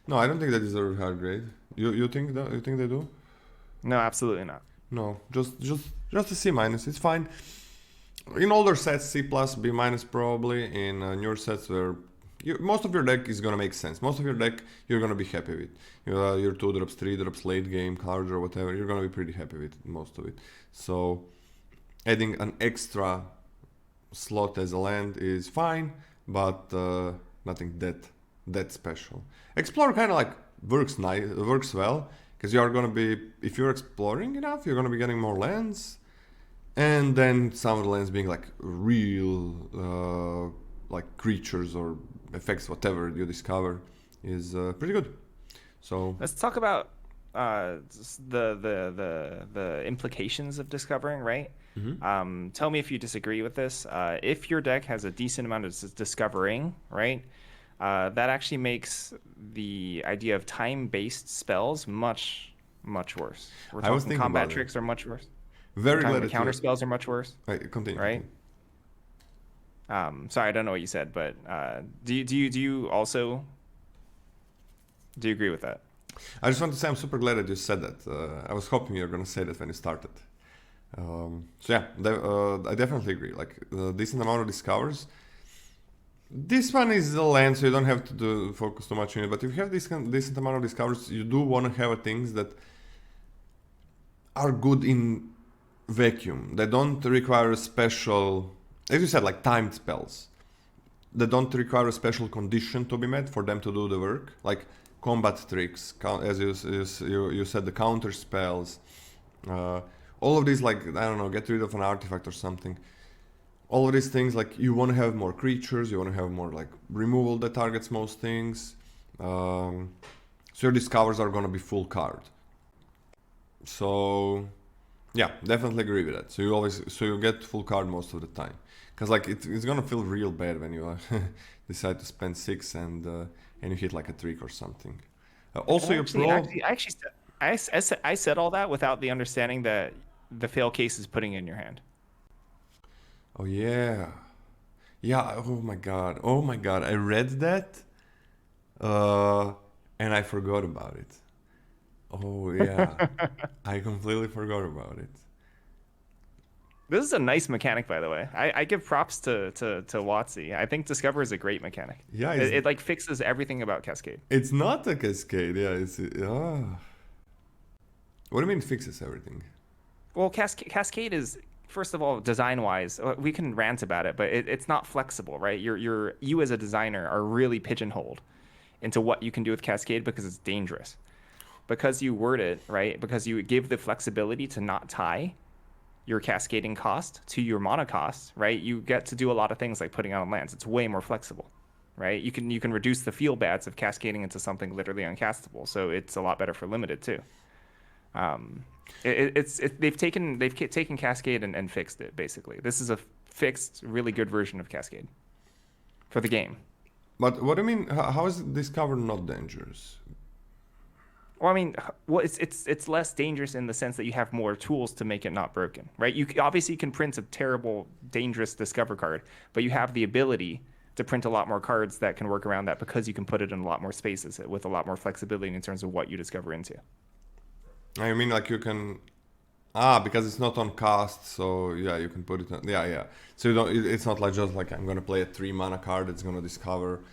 No, I don't think that deserves a higher grade. You think that? You think they do? No, absolutely not. No, just a C minus. It's fine. In older sets, C plus, B minus probably. In newer sets, where most of your deck is gonna make sense. Most of your deck you're gonna be happy with. Your 2 drops, 3 drops, late game cards or whatever. You're gonna be pretty happy with most of it. So adding an extra slot as a land is fine, but nothing that special. Explore kind of like works well. Because you are going to be, if you're exploring enough, you're going to be getting more lands. And then some of the lands being like real, like creatures or effects, whatever you discover, is pretty good. So let's talk about the implications of discovering, right? Mm-hmm. Tell me if you disagree with this. If your deck has a decent amount of discovering, right? That actually makes the idea of time-based spells much worse. We're talking combat tricks are much worse. Very glad counter spells are much worse. Continue. Right. Sorry, I don't know what you said, but do you also agree with that? I just want to say I'm super glad that you said that. I was hoping you were going to say that when you started. So yeah, I definitely agree. Like a decent amount of discovers. This one is the land, so you don't have to focus too much on it. But if you have this decent amount of discoveries, you do want to have things that are good in vacuum. They don't require a special, as you said, like timed spells. They don't require a special condition to be met for them to do the work. Like combat tricks, as you said, the counter spells. All of these, like, I don't know, get rid of an artifact or something. All of these things, like you want to have more creatures, you want to have more like removal that targets most things. So your discovers are going to be full card. So yeah, definitely agree with that. So you get full card most of the time. Because like it's going to feel real bad when you decide to spend 6 and you hit like a trick or something. Also, I said all that without the understanding that the fail case is putting it in your hand. Oh yeah, oh my god, I read that, and I forgot about it. Oh yeah, I completely forgot about it. This is a nice mechanic, by the way. I give props to WotC. I think Discover is a great mechanic. Yeah, it like fixes everything about Cascade. It's not a Cascade, yeah. What do you mean fixes everything? Well, Cascade is, first of all, design-wise, we can rant about it, but it's not flexible, right? You as a designer are really pigeonholed into what you can do with Cascade because it's dangerous. Because you word it, right? Because you give the flexibility to not tie your cascading cost to your mana cost, right? You get to do a lot of things like putting on lands. It's way more flexible, right? You can reduce the feel bads of cascading into something literally uncastable. So it's a lot better for limited too. They've taken Cascade and fixed it basically. This is a fixed, really good version of Cascade for the game. But what do you mean? How is Discover not dangerous? Well, I mean, it's less dangerous in the sense that you have more tools to make it not broken, right? You obviously can print a terrible, dangerous Discover card, but you have the ability to print a lot more cards that can work around that because you can put it in a lot more spaces with a lot more flexibility in terms of what you discover into. I mean, like you can, because it's not on cast, so yeah, you can put it on, yeah. So you don't. It's not like just like I'm gonna play a 3 mana card that's gonna discover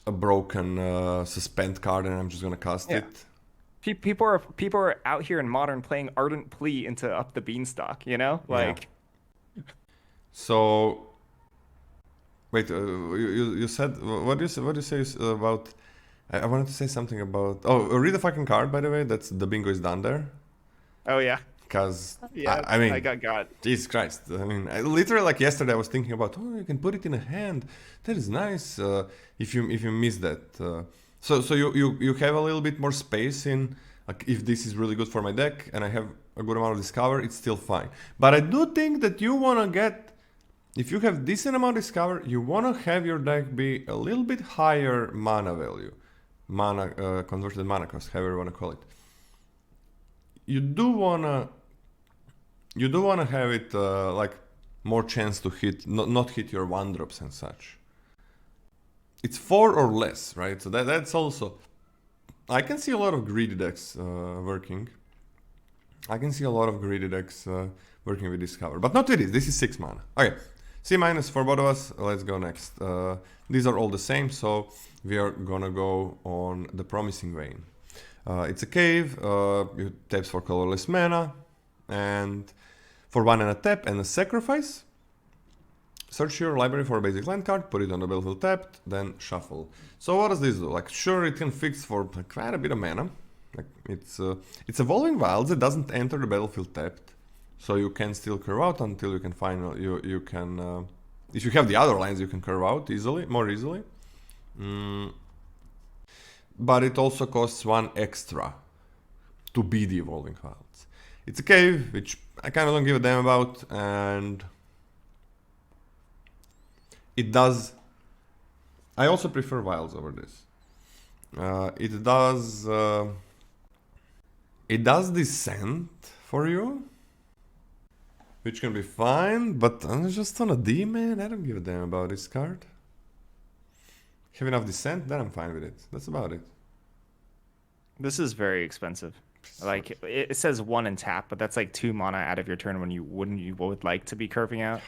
a broken suspend card and I'm just gonna cast it. People are out here in Modern playing Ardent Plea into Up the Beanstalk, you know, like. Yeah. So Wait, you said what do you say? What do you say about? I wanted to say something about. Oh, read the fucking card, by the way. That's the bingo is done there. Oh yeah, Because yeah. I mean, I got. Jesus Christ. I mean, literally like yesterday, I was thinking about, oh, you can put it in a hand. That is nice. If you miss that, so you have a little bit more space in. Like, if this is really good for my deck and I have a good amount of discover, it's still fine. But I do think that you wanna get, if you have decent amount of discover, you wanna have your deck be a little bit higher mana value, mana converted mana cost, however you wanna call it. You do wanna have it like more chance to hit, not hit your one drops and such. It's 4 or less, right? So that's also. I can see a lot of greedy decks working. I can see a lot of greedy decks working with Discover, but not with this. This is 6 mana. Okay, C- for both of us. Let's go next. These are all the same, so we are gonna go on the Promising Vein. It's a cave. You taps for colorless mana, and for 1 and a tap and a sacrifice. Search your library for a basic land card, put it on the battlefield tapped, then shuffle. So what does this do? Like, sure, it can fix for quite a bit of mana. Like, it's Evolving Wilds. It doesn't enter the battlefield tapped, so you can still curve out until you can find you can. If you have the other lands, you can curve out more easily. But it also costs 1 extra to be the Evolving Wilds. It's a cave, which I kind of don't give a damn about, and it does. I also prefer wilds over this. It does descent for you, which can be fine, but I'm just on a D, man. I don't give a damn about this card. Have enough descent, then I'm fine with it. That's about it. This is very expensive. Like it says 1 and tap, but that's like 2 mana out of your turn when you would like to be curving out.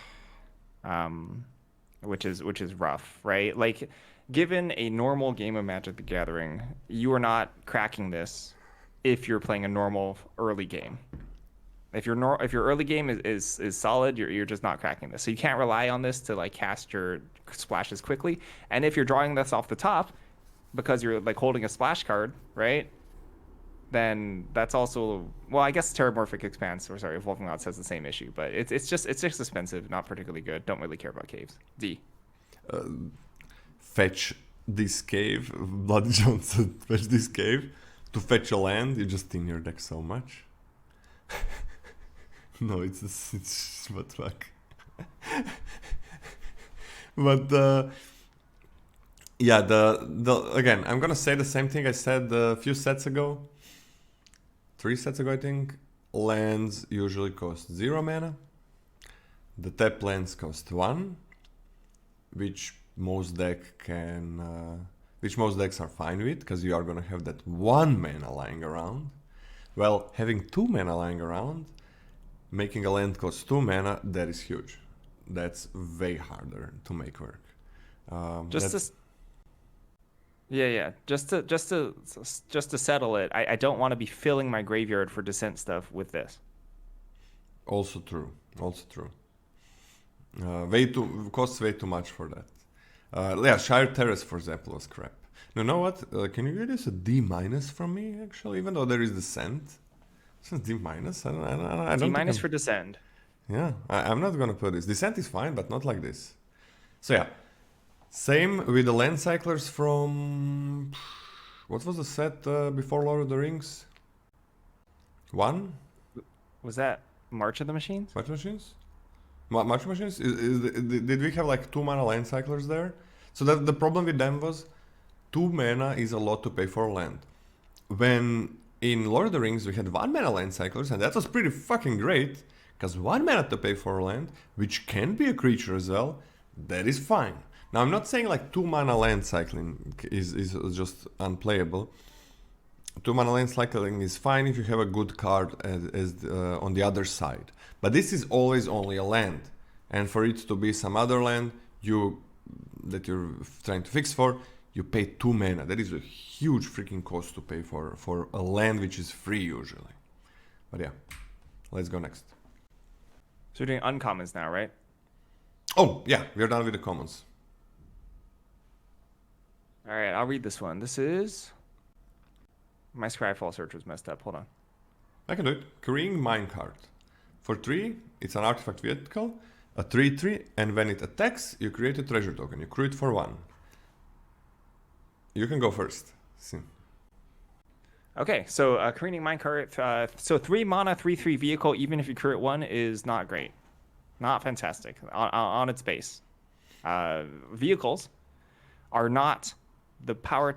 Which is rough, right? Like, given a normal game of Magic the Gathering, you are not cracking this if you're playing a normal early game. If your early game is solid, you're just not cracking this. So you can't rely on this to like cast your splashes quickly. And if you're drawing this off the top because you're like holding a splash card, right? Then that's also, well, I guess Terramorphic Expanse, or sorry, Evolving Wilds has the same issue, but it's just expensive, not particularly good. Don't really care about caves. D. Fetch this cave, Bloody Johnson. Fetch this cave to fetch a land. You just thin your deck so much. No, it's what fuck. But yeah, the again, I'm gonna say the same thing I said a few sets ago. 3 sets ago, I think. Lands usually cost 0 mana. The tap lands cost 1, which most decks are fine with, because you are gonna have that 1 mana lying around. Well, having 2 mana lying around, making a land cost 2 mana, that is huge. That's way harder to make work. Just to settle it, I don't want to be filling my graveyard for descent stuff with this. Also true. Costs way too much for that. Yeah, Shire Terrace, for example, was crap. You know what? Can you get this a D- from me, actually? Even though there is descent. Since D-, I don't D- for descend. Yeah, I'm not gonna put this. Descent is fine, but not like this. So yeah. Same with the land cyclers from... What was the set before Lord of the Rings? 1? Was that March of the Machines? March Machines? March Machines? Did we have like 2 mana land cyclers there? So that the problem with them was 2 mana is a lot to pay for land. When in Lord of the Rings we had 1 mana land cyclers, and that was pretty fucking great, because 1 mana to pay for land, which can be a creature as well, that is fine. Now, I'm not saying like 2 mana land cycling is just unplayable. 2 mana land cycling is fine if you have a good card as on the other side. But this is always only a land. And for it to be some other land that you're trying to fix for, you pay 2 mana. That is a huge freaking cost to pay for a land which is free usually. But yeah, let's go next. So we're doing uncommons now, right? Oh, yeah, we're done with the commons. All right, I'll read this one. This is my Scryfall search was messed up. Hold on. I can do it. Carrying minecart. For 3, it's an artifact vehicle, a 3/3, and when it attacks, you create a treasure token. You crew it for 1. You can go first. See. Okay, so careening minecart. So 3 mana, 3/3 vehicle. Even if you crew it 1, is not great, not fantastic on its base. Vehicles are not the power.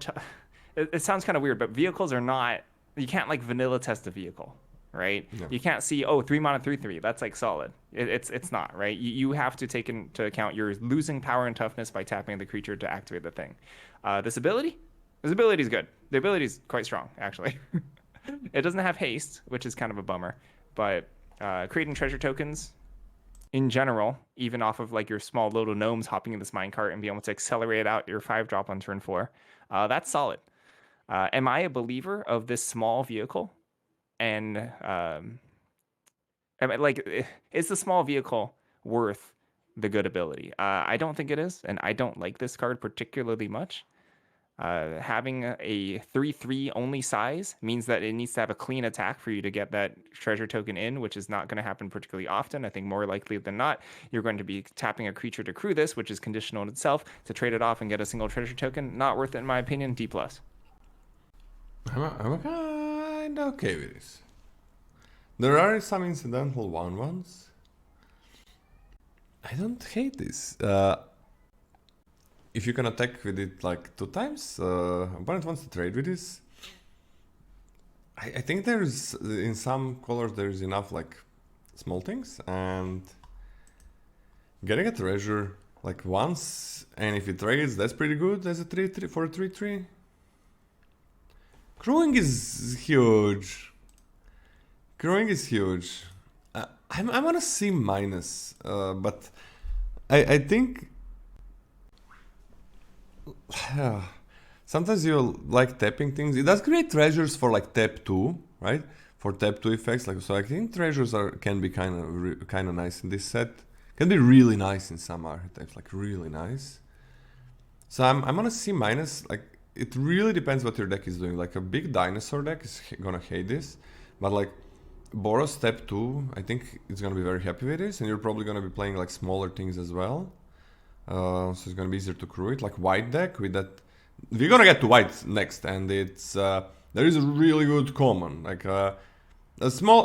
It sounds kind of weird, but vehicles are not. You can't like vanilla test a vehicle, right? No. You can't see 3 mana 3/3. That's like solid. It's not right. You have to take into account you're losing power and toughness by tapping the creature to activate the thing. This ability is good. The ability is quite strong actually. It doesn't have haste, which is kind of a bummer, but creating treasure tokens in general, even off of like your small little gnomes hopping in this minecart and being able to accelerate out your 5-drop on turn 4, that's solid. Am I a believer of this small vehicle? And is the small vehicle worth the good ability? I don't think it is, and I don't like this card particularly much. Having a 3/3 only size means that it needs to have a clean attack for you to get that treasure token in, which is not going to happen particularly often. I think more likely than not, you're going to be tapping a creature to crew this, which is conditional in itself, to trade it off and get a single treasure token. Not worth it, in my opinion. D+. I'm kind of okay with this. There are some incidental 1/1s. I don't hate this. If you can attack with it like 2 times, opponent wants to trade with this. I think there's, in some colors, there's enough like small things, and getting a treasure like once, and if it trades, that's pretty good as a 3/3 for a 3/3. Crewing is huge. Crewing is huge. I'm on a C minus, but I think sometimes you like tapping things. It does create treasures for like tap 2, right? For tap 2 effects, like, so I think treasures can be kind of nice in this set. Can be really nice in some archetypes, like really nice. So I'm on a C minus. Like, it really depends what your deck is doing. Like a big dinosaur deck is gonna hate this, but like Boros step 2, I think it's gonna be very happy with this, and you're probably gonna be playing like smaller things as well. So it's gonna be easier to crew it. Like white deck with that, we're gonna get to white next, and it's there is a really good common, like a small.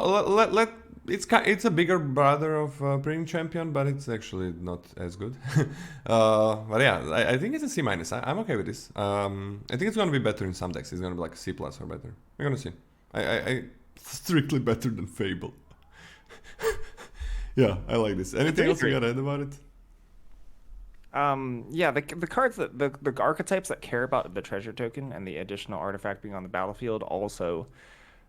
It's a bigger brother of Pring Champion, but it's actually not as good. But yeah, I think it's a C minus. I'm okay with this. I think it's gonna be better in some decks. It's gonna be like C plus or better. We're gonna see. I strictly better than Fable. Yeah, I like this. Anything else you gotta add about it? Yeah, the cards that the archetypes that care about the treasure token and the additional artifact being on the battlefield also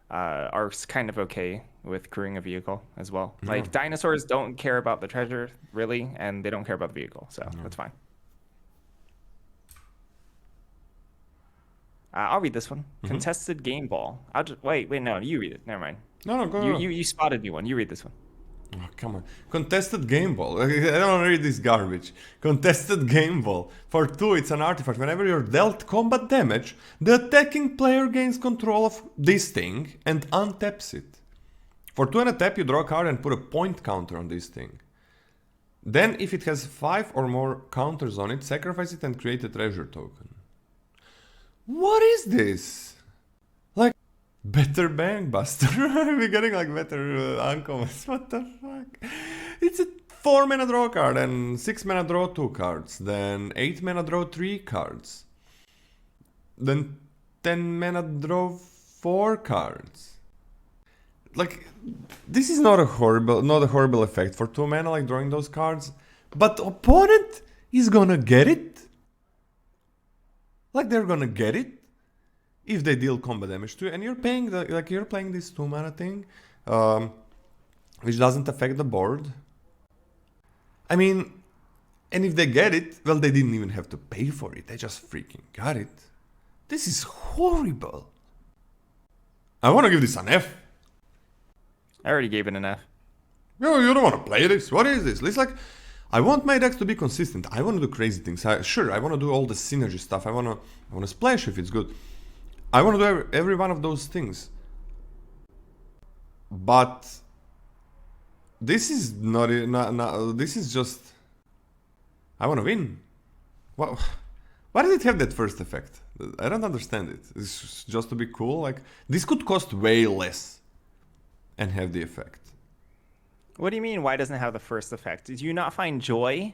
are kind of okay with crewing a vehicle as well. No. Like dinosaurs don't care about the treasure really, and they don't care about the vehicle, so that's fine. I'll read this one. Contested game ball. I'll just wait. No, you read it. Never mind. No, go. You spotted me one. You read this one. Oh, come on. Contested game ball. I don't want to read this garbage. Contested game ball. For 2, it's an artifact. Whenever you're dealt combat damage, the attacking player gains control of this thing and untaps it. For 2 and a tap, you draw a card and put a point counter on this thing. Then, if it has 5 or more counters on it, sacrifice it and create a treasure token. What is this? Like, better Bang Buster. We're getting like better uncommons. What the fuck? It's a 4 mana draw card and 6 mana draw 2 cards. Then 8 mana draw 3 cards. Then 10 mana draw 4 cards. Like, this is not a horrible effect for 2 mana, like drawing those cards. But opponent is gonna get it. Like, they're gonna get it if they deal combat damage to you, and you're paying you're playing this 2 mana thing, which doesn't affect the board. I mean, and if they get it, well, they didn't even have to pay for it. They just freaking got it. This is horrible. I want to give this an F. I already gave it an F. No, you don't want to play this. What is this? It's like, I want my decks to be consistent. I want to do crazy things. Sure, I want to do all the synergy stuff. I want to splash if it's good. I want to do every one of those things. But this is not this is just, I want to win. Why did it have that first effect? I don't understand it. It's just to be cool. Like, this could cost way less and have the effect. What do you mean, why doesn't it have the first effect? Did you not find joy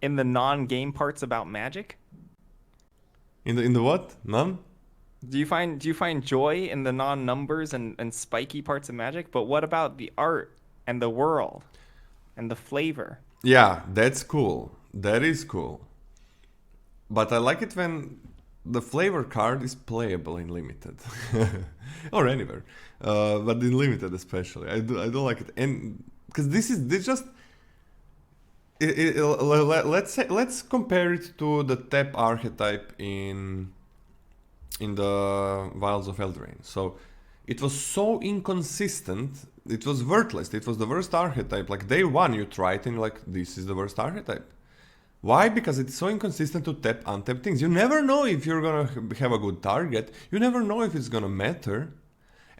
in the non-game parts about Magic? In the what? None? Do you find joy in the non-numbers and spiky parts of Magic? But what about the art and the world and the flavor? Yeah, that's cool. That is cool. But I like it when the flavor card is playable in limited. Or anywhere. But in limited especially. I do like it. And because this just let's compare it to the tap archetype in the Vials of Eldraine. So it was so inconsistent, it was worthless, it was the worst archetype. Like day one you try it and you're like, this is the worst archetype. Why? Because it's so inconsistent to tap untap things. You never know if you're gonna have a good target, you never know if it's gonna matter.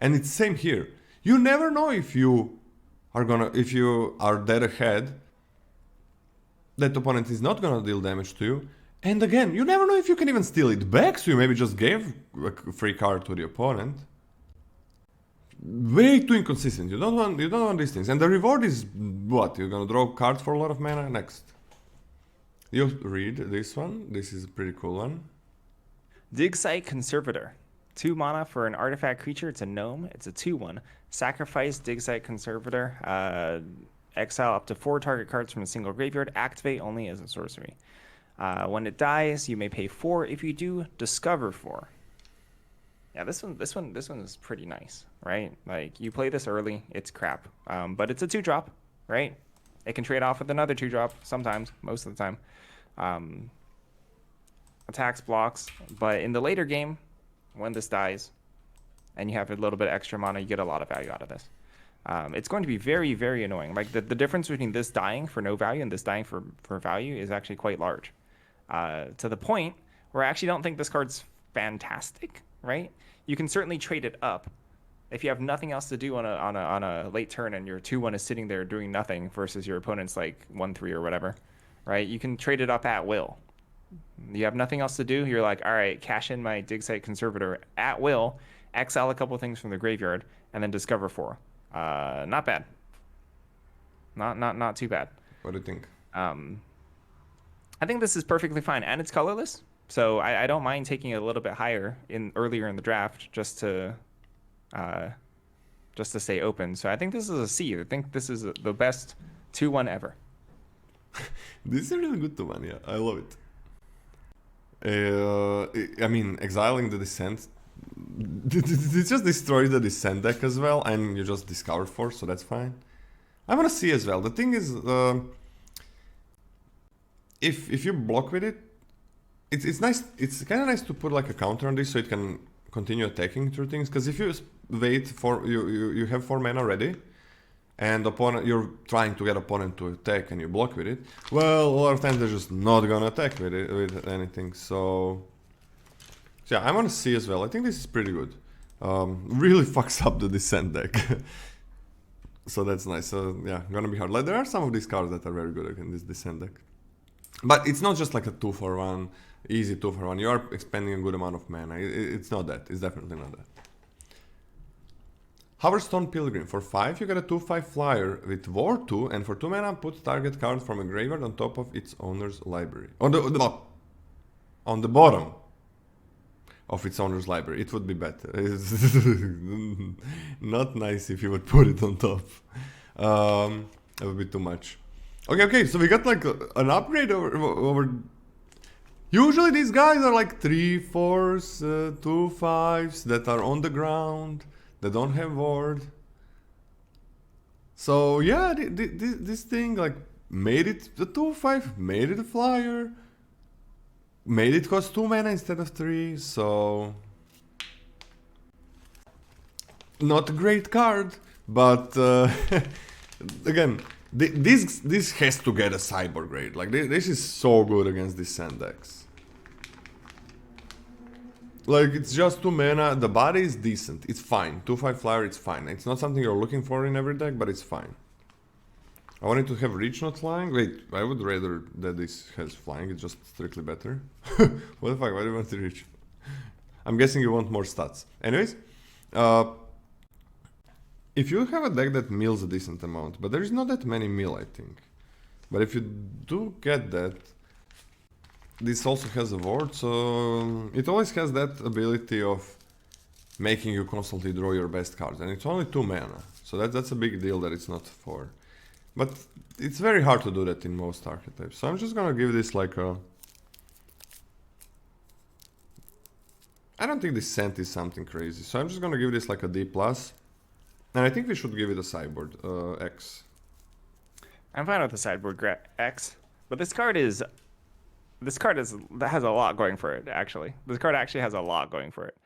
And it's same here. You never know if you are dead ahead, that opponent is not gonna deal damage to you. And again, you never know if you can even steal it back, so you maybe just gave a free card to the opponent. Way too inconsistent. You don't want these things. And the reward is what? You're gonna draw cards for a lot of mana next. You read this one. This is a pretty cool one. Digsite Conservator. 2 mana for an artifact creature. It's a gnome. It's a 2/1. Sacrifice Digsite Conservator. Exile up to 4 target cards from a single graveyard. Activate only as a sorcery. When it dies, you may pay 4. If you do, discover 4. Yeah, this one is pretty nice, right? Like, you play this early, it's crap. But it's a 2-drop, right? It can trade off with another 2-drop sometimes, most of the time. Attacks, blocks, but in the later game, when this dies, and you have a little bit extra mana, you get a lot of value out of this. It's going to be very, very annoying. Like, the difference between this dying for no value and this dying for value is actually quite large. To the point where I actually don't think this card's fantastic, right? You can certainly trade it up. If you have nothing else to do on a late turn and your 2/1 is sitting there doing nothing versus your opponent's like 1/3 or whatever, right? You can trade it up at will. You have nothing else to do. You're like, all right, cash in my Digsite Conservator at will, exile a couple things from the graveyard, and then discover 4. Not bad. Not too bad. What do you think? I think this is perfectly fine, and it's colorless, so I don't mind taking it a little bit higher earlier in the draft just to stay open. So I think this is a C. I think this is the best 2/1 ever. This is a really good 2/1. Yeah, I love it. I mean, exiling the Descent, it just destroys the Descent deck as well, and you just discover 4, so that's fine. I want to see as well. The thing is, if you block with it, it's nice. It's kind of nice to put like a counter on this so it can continue attacking through things. Because if you wait for you have 4 mana ready, and you're trying to get opponent to attack and you block with it, well, a lot of times they're just not gonna attack with it with anything. So yeah, I want to see as well. I think this is pretty good. Really fucks up the Descent deck. So that's nice. So yeah, gonna be hard. Like, there are some of these cards that are very good in this Descent deck. But it's not just like a 2-for-1, easy 2-for-1. You are expending a good amount of mana. It's not that. It's definitely not that. Hoverstone Pilgrim. For 5, you get a 2/5 flyer with War 2, and for 2 mana, put target card from a graveyard on top of its owner's library. On the bottom of its owner's library. It would be better. It's not nice if you would put it on top. That would be too much. Okay, so we got like an upgrade over... Usually these guys are like 3/4s, 2/5s that are on the ground. They don't have ward. So yeah, this thing like made it a 2/5, made it a flyer, made it cost 2 mana instead of 3, so... Not a great card, but again, This has to get a cyborg grade. Like this is so good against this sand decks. Like it's just 2 mana. The body is decent. It's fine. 2/5 flyer. It's fine. It's not something you're looking for in every deck, but it's fine. I wanted to have reach not flying. Wait, I would rather that this has flying. It's just strictly better. What the fuck? Why do you want to reach? I'm guessing you want more stats. Anyways, if you have a deck that mills a decent amount, but there's not that many mill, I think. But if you do get that, this also has a ward, so it always has that ability of making you constantly draw your best cards, and it's only 2 mana, so that's a big deal that it's not 4. But it's very hard to do that in most archetypes, so I'm just gonna give this like a... I don't think this scent is something crazy, so I'm just gonna give this like a D+. And I think we should give it a sideboard, X. I'm fine with the sideboard X, but this card that has a lot going for it, actually. This card actually has a lot going for it.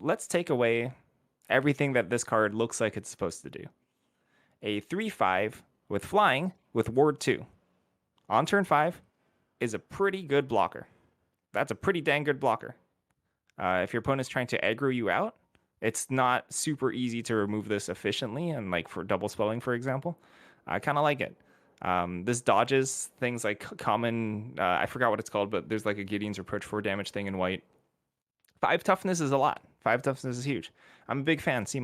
Let's take away everything that this card looks like it's supposed to do. A 3/5 with flying with ward 2. On turn 5 is a pretty good blocker. That's a pretty dang good blocker. If your opponent's trying to aggro you out, it's not super easy to remove this efficiently, and like for double spelling, for example. I kind of like it. This dodges things like common, I forgot what it's called, but there's like a Gideon's Reproach 4 damage thing in white. 5 toughness is a lot. 5 toughness is huge. I'm a big fan, C-.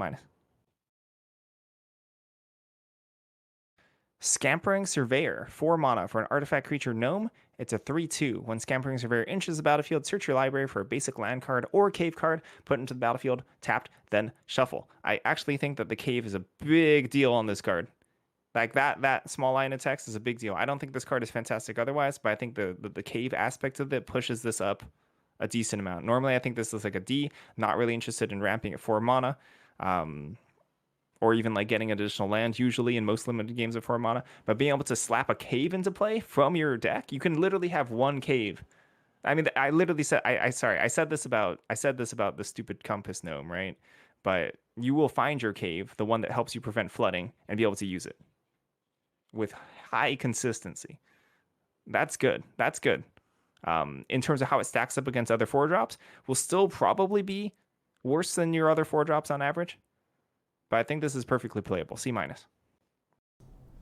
Scampering Surveyor, 4 mana for an artifact creature gnome. It's a 3/2. When Scampering Surveyor enters the battlefield, search your library for a basic land card or cave card, put into the battlefield, tapped, then shuffle. I actually think that the cave is a big deal on this card. Like that small line of text is a big deal. I don't think this card is fantastic otherwise, but I think the cave aspect of it pushes this up a decent amount. Normally, I think this is like a D. Not really interested in ramping at 4 mana. Or even like getting additional land, usually in most limited games of 4 mana. But being able to slap a cave into play from your deck, you can literally have 1 cave. I mean, I literally said, I said this about the stupid compass gnome, right? But you will find your cave, the one that helps you prevent flooding, and be able to use it with high consistency. That's good. That's good. In terms of how it stacks up against other 4-drops, will still probably be worse than your other 4-drops on average. But I think this is perfectly playable. C-.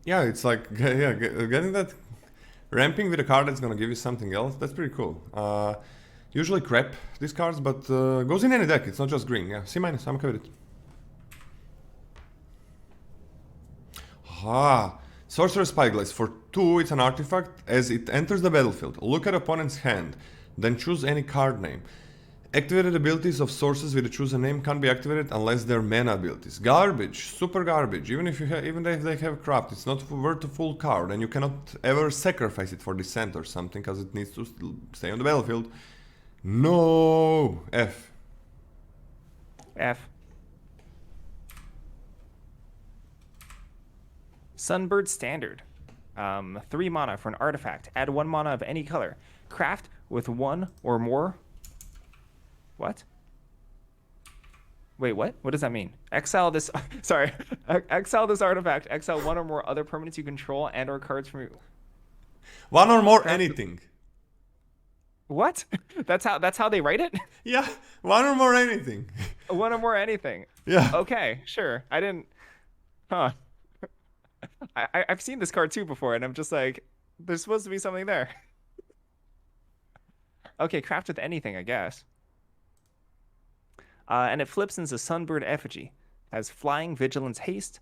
Yeah, it's like, yeah, getting that... Ramping with a card that's gonna give you something else, that's pretty cool. Usually crap, these cards, but goes in any deck, it's not just green. Yeah, C-, I'm okay with it. Ah, Sorcerer's Spyglass. For 2, it's an artifact. As it enters the battlefield, look at opponent's hand, then choose any card name. Activated abilities of sources with a chosen name can't be activated unless they're mana abilities. Garbage, super garbage. Even if they have craft, it's not worth a full card, and you cannot ever sacrifice it for descent or something because it needs to stay on the battlefield. No, F. F. Sunbird Standard. 3 mana for an artifact. Add 1 mana of any color. Craft with 1 or more. What? Wait, what? What does that mean? Exile this... Sorry. Exile this artifact. Exile 1 or more other permanents you control and or cards from you. 1 or more anything. What? That's how they write it? Yeah, 1 or more anything. 1 or more anything. Yeah. Okay, sure. I didn't... Huh. I've seen this card too before, and I'm just like, there's supposed to be something there. Okay, craft with anything, I guess. And it flips into Sunbird Effigy. Has flying, vigilance, haste.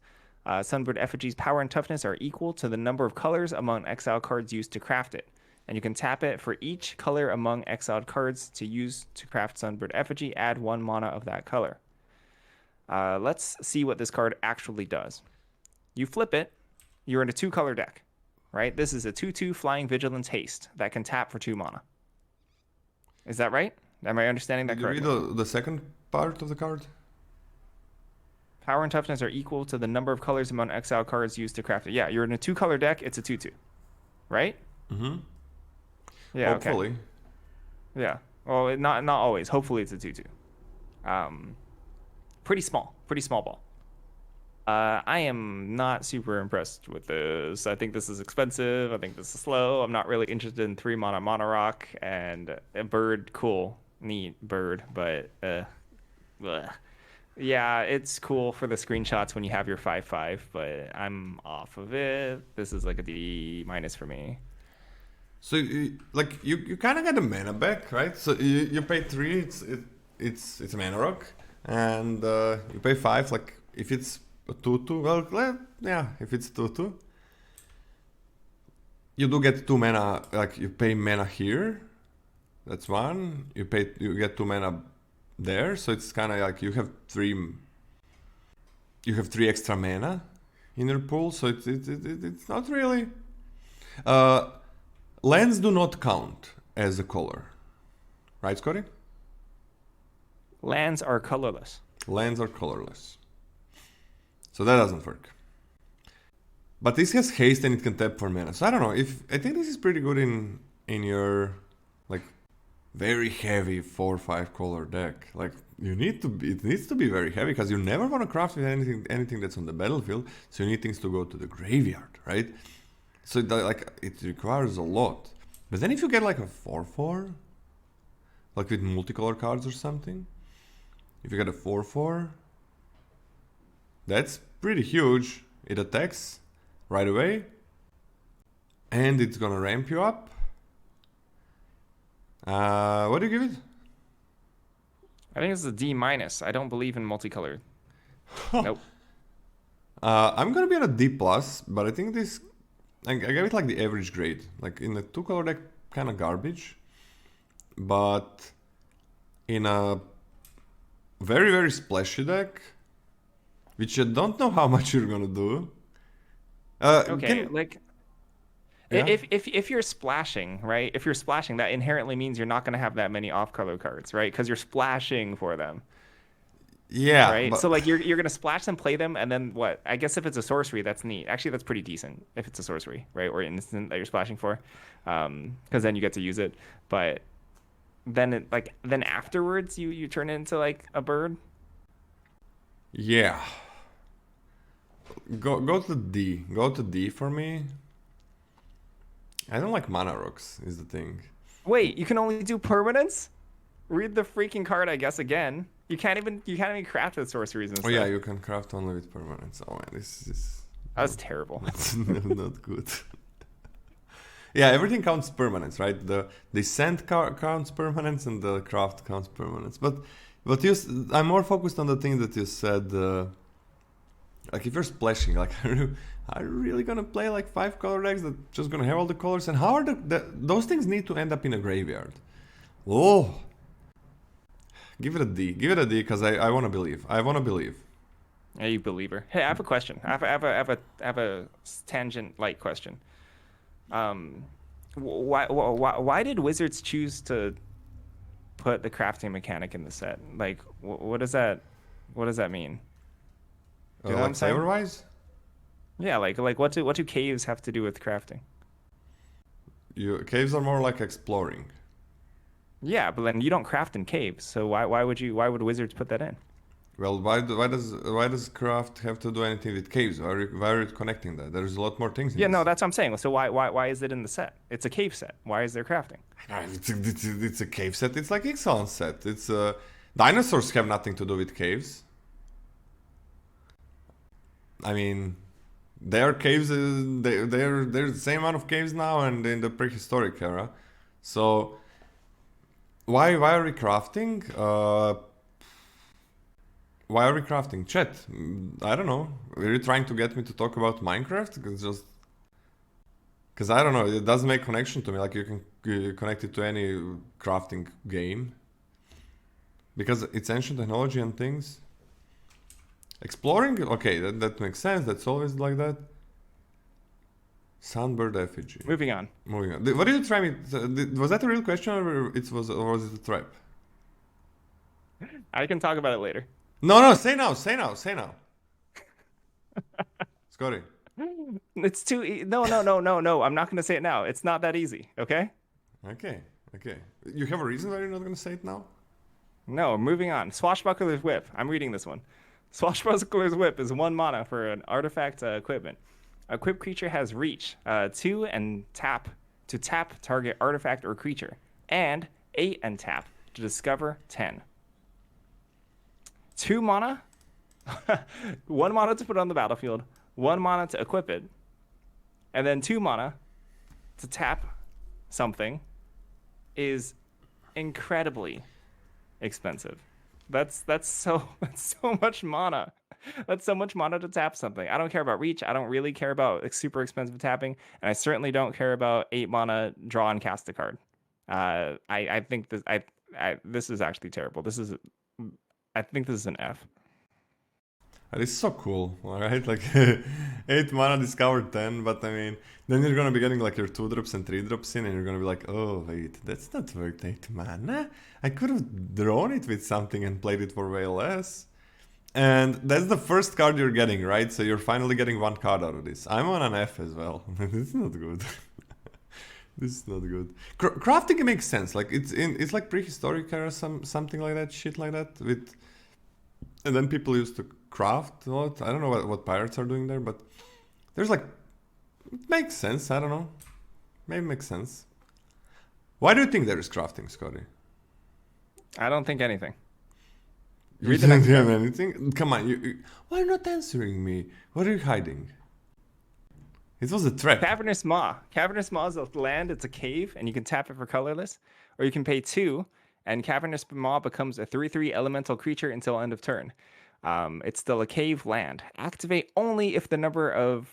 Sunbird Effigy's power and toughness are equal to the number of colors among exile cards used to craft it. And you can tap it for each color among exiled cards to use to craft Sunbird Effigy. Add 1 mana of that color. Let's see what this card actually does. You flip it, you're in a 2-color deck, right? This is a 2/2 flying, vigilance, haste that can tap for 2 mana. Is that right? Am I understanding that correctly? Did you read the second part of the card? Power and toughness are equal to the number of colors among exile cards used to craft it. Yeah, you're in a 2-color deck. It's a 2/2, right? Mm-hmm. Yeah. Hopefully. Okay. Yeah. Well, not always. Hopefully, it's a 2/2. Pretty small ball. I am not super impressed with this. I think this is expensive. I think this is slow. I'm not really interested in 3 mana mono rock and a bird. Cool, neat bird, but bleh. Yeah, it's cool for the screenshots when you have your 5/5, but I'm off of it. This is like a D minus for me. So like you kind of get the mana back, right? So you pay 3, it's a mana rock, and you pay 5. Like if it's a 2/2, well, yeah, if it's 2/2, you do get 2 mana. Like you pay mana here, that's 1. You get 2 mana there, so it's kind of like you have 3 extra mana in your pool. So it's not really. Lands do not count as a color, right, Scotty? Lands are colorless. Lands are colorless, so that doesn't work. But this has haste and it can tap for mana. So I don't know. I think this is pretty good in your like very heavy 4/5 color deck. Like it needs to be very heavy because you never want to craft with anything that's on the battlefield. So you need things to go to the graveyard, right? So it requires a lot. But then if you get like a 4/4, like with multicolor cards or something, if you get a 4/4, that's pretty huge. It attacks right away, and it's gonna ramp you up. What do you give it? I think it's a D minus. I don't believe in multicolored. Nope. I'm gonna be on a D plus, but I think this. I gave it like the average grade. Like in the 2-color deck, kind of garbage. But in a very, very splashy deck, which you don't know how much you're gonna do. Okay, like Yeah? if you're splashing, right? If you're splashing, that inherently means you're not going to have that many off-color cards, right? Because you're splashing for them, Yeah, right? but So like you're going to splash them, play them, and then what? I guess if it's a sorcery, that's neat. Actually, that's pretty decent if it's a sorcery, right? Or instant that you're splashing for, because then you get to use it. But then afterwards, you turn it into like a bird. yeah. Go to D. Go to D for me. I don't like mana rocks, is the thing. Wait, you can only do permanents? Read the freaking card, I guess, again. You can't even craft with sorceries and Oh stuff. yeah, you can craft only with permanents. Oh man, this is That was terrible. that's not good. Yeah, everything counts permanents, right? The descent counts permanents and the craft counts permanents. But I'm more focused on the thing that you said. Like if you're splashing, like are you really gonna play like 5-color decks that just gonna have all the colors? And how are those things need to end up in a graveyard? Oh, give it a D. Give it a D because I want to believe. I want to believe. Hey, you believer. Hey, I have a question. I have a tangent light question. Why did Wizards choose to put the crafting mechanic in the set? Like, what does that mean? Do you know what I'm Like saying? flavor wise, Yeah, like what do caves have to do with crafting? caves are more like exploring. Yeah, but then you don't craft in caves, so why would Wizards put that in? Well, why does craft have to do anything with caves? Why are you connecting that? There's a lot more things in Yeah, no, this. that's what I'm saying. So why is it in the set? It's a cave set. Why is there crafting? It's a cave set. It's like Ixalan set. It's dinosaurs have nothing to do with caves. I mean, there are caves. There's the same amount of caves now, and in the prehistoric era. So why are we crafting? Why are we crafting? Chat. I don't know. Are you trying to get me to talk about Minecraft? Because I don't know. It doesn't make connection to me. Like you can connect it to any crafting game. Because it's ancient technology and things. Exploring? Okay, that makes sense. That's always like that. Sunbird effigy. Moving on. Moving on. What did you try me? Was that a real question or was it a trap? I can talk about it later. No, say now. Scotty. It's too no. I'm not going to say it now. It's not that easy, okay? Okay. You have a reason why you're not gonna say it now? No, moving on. Swashbuckler's Whip. I'm reading this one. Swashbuckler's Whip is 1 mana for an artifact equipment. Equipped creature has reach 2 and tap to tap target artifact or creature, and 8 and tap to discover 10. 2 mana, 1 mana to put on the battlefield, 1 mana to equip it, and then 2 mana to tap something is incredibly expensive. That's so much mana. That's so much mana to tap something. I don't care about reach. I don't really care about like, super expensive tapping, and I certainly don't care about 8 mana draw and cast a card. I think this is actually terrible. I think this is an F. This is so cool, alright? Like 8 mana discover 10, but I mean, then you're gonna be getting like your 2 drops and 3 drops in, and you're gonna be like, oh wait, that's not worth 8 mana. I could have drawn it with something and played it for way less. And that's the first card you're getting, right? So you're finally getting 1 card out of this. I'm on an F as well. This is not good. This is not good. Crafting makes sense. Like it's like prehistoric or something like that, shit like that. And then people used to craft a lot. I don't know what pirates are doing there, but there's like it makes sense. I don't know. Maybe makes sense. Why do you think there is crafting, Scotty? I don't think anything. You didn't have anything? Come on, why not answering me? What are you hiding? It was a trap. Cavernous Maw. Cavernous Maw is a land. It's a cave, and you can tap it for colorless, or you can pay 2, and Cavernous Maw becomes a 3/3 elemental creature until end of turn. It's still a cave land. Activate only if the number of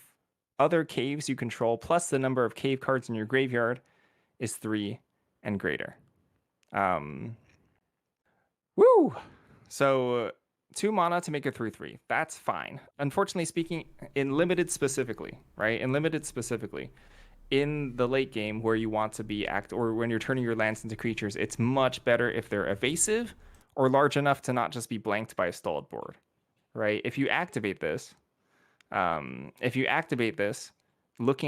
other caves you control plus the number of cave cards in your graveyard is 3 and greater. Woo! So 2 mana to make a 3/3. That's fine. Unfortunately speaking, in limited specifically, right? In limited specifically, in the late game where you want to be or when you're turning your lands into creatures, it's much better if they're evasive or large enough to not just be blanked by a stalled board, right? If you activate this, looking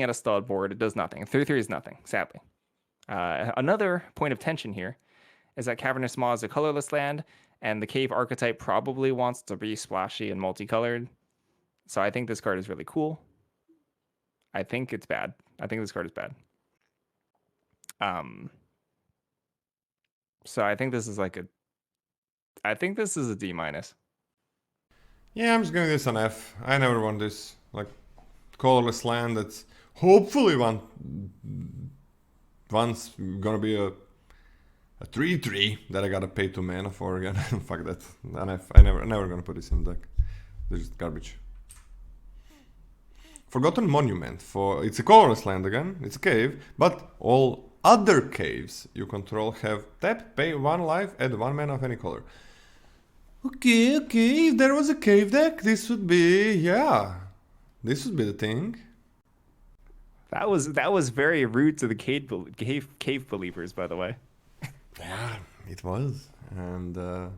at a stalled board, it does nothing. 3/3 is nothing, sadly. Another point of tension here is that Cavernous Maw is a colorless land, and the cave archetype probably wants to be splashy and multicolored. So I think this card is really cool. I think it's bad. I think this card is bad. So I think this is like I think this is a D-. Yeah, I'm just giving this an F. I never want this. Like, colorless land that's hopefully once gonna be a 3/3 that I gotta pay 2 mana for again. Fuck that. An F. I'm never gonna put this in the deck. This is garbage. Forgotten Monument. It's a colorless land again. It's a cave, but all other caves you control have tap, pay 1 life, add 1 mana of any color. Okay. If there was a cave deck, this would be the thing. That was very rude to the cave believers, by the way. Yeah, it was. And I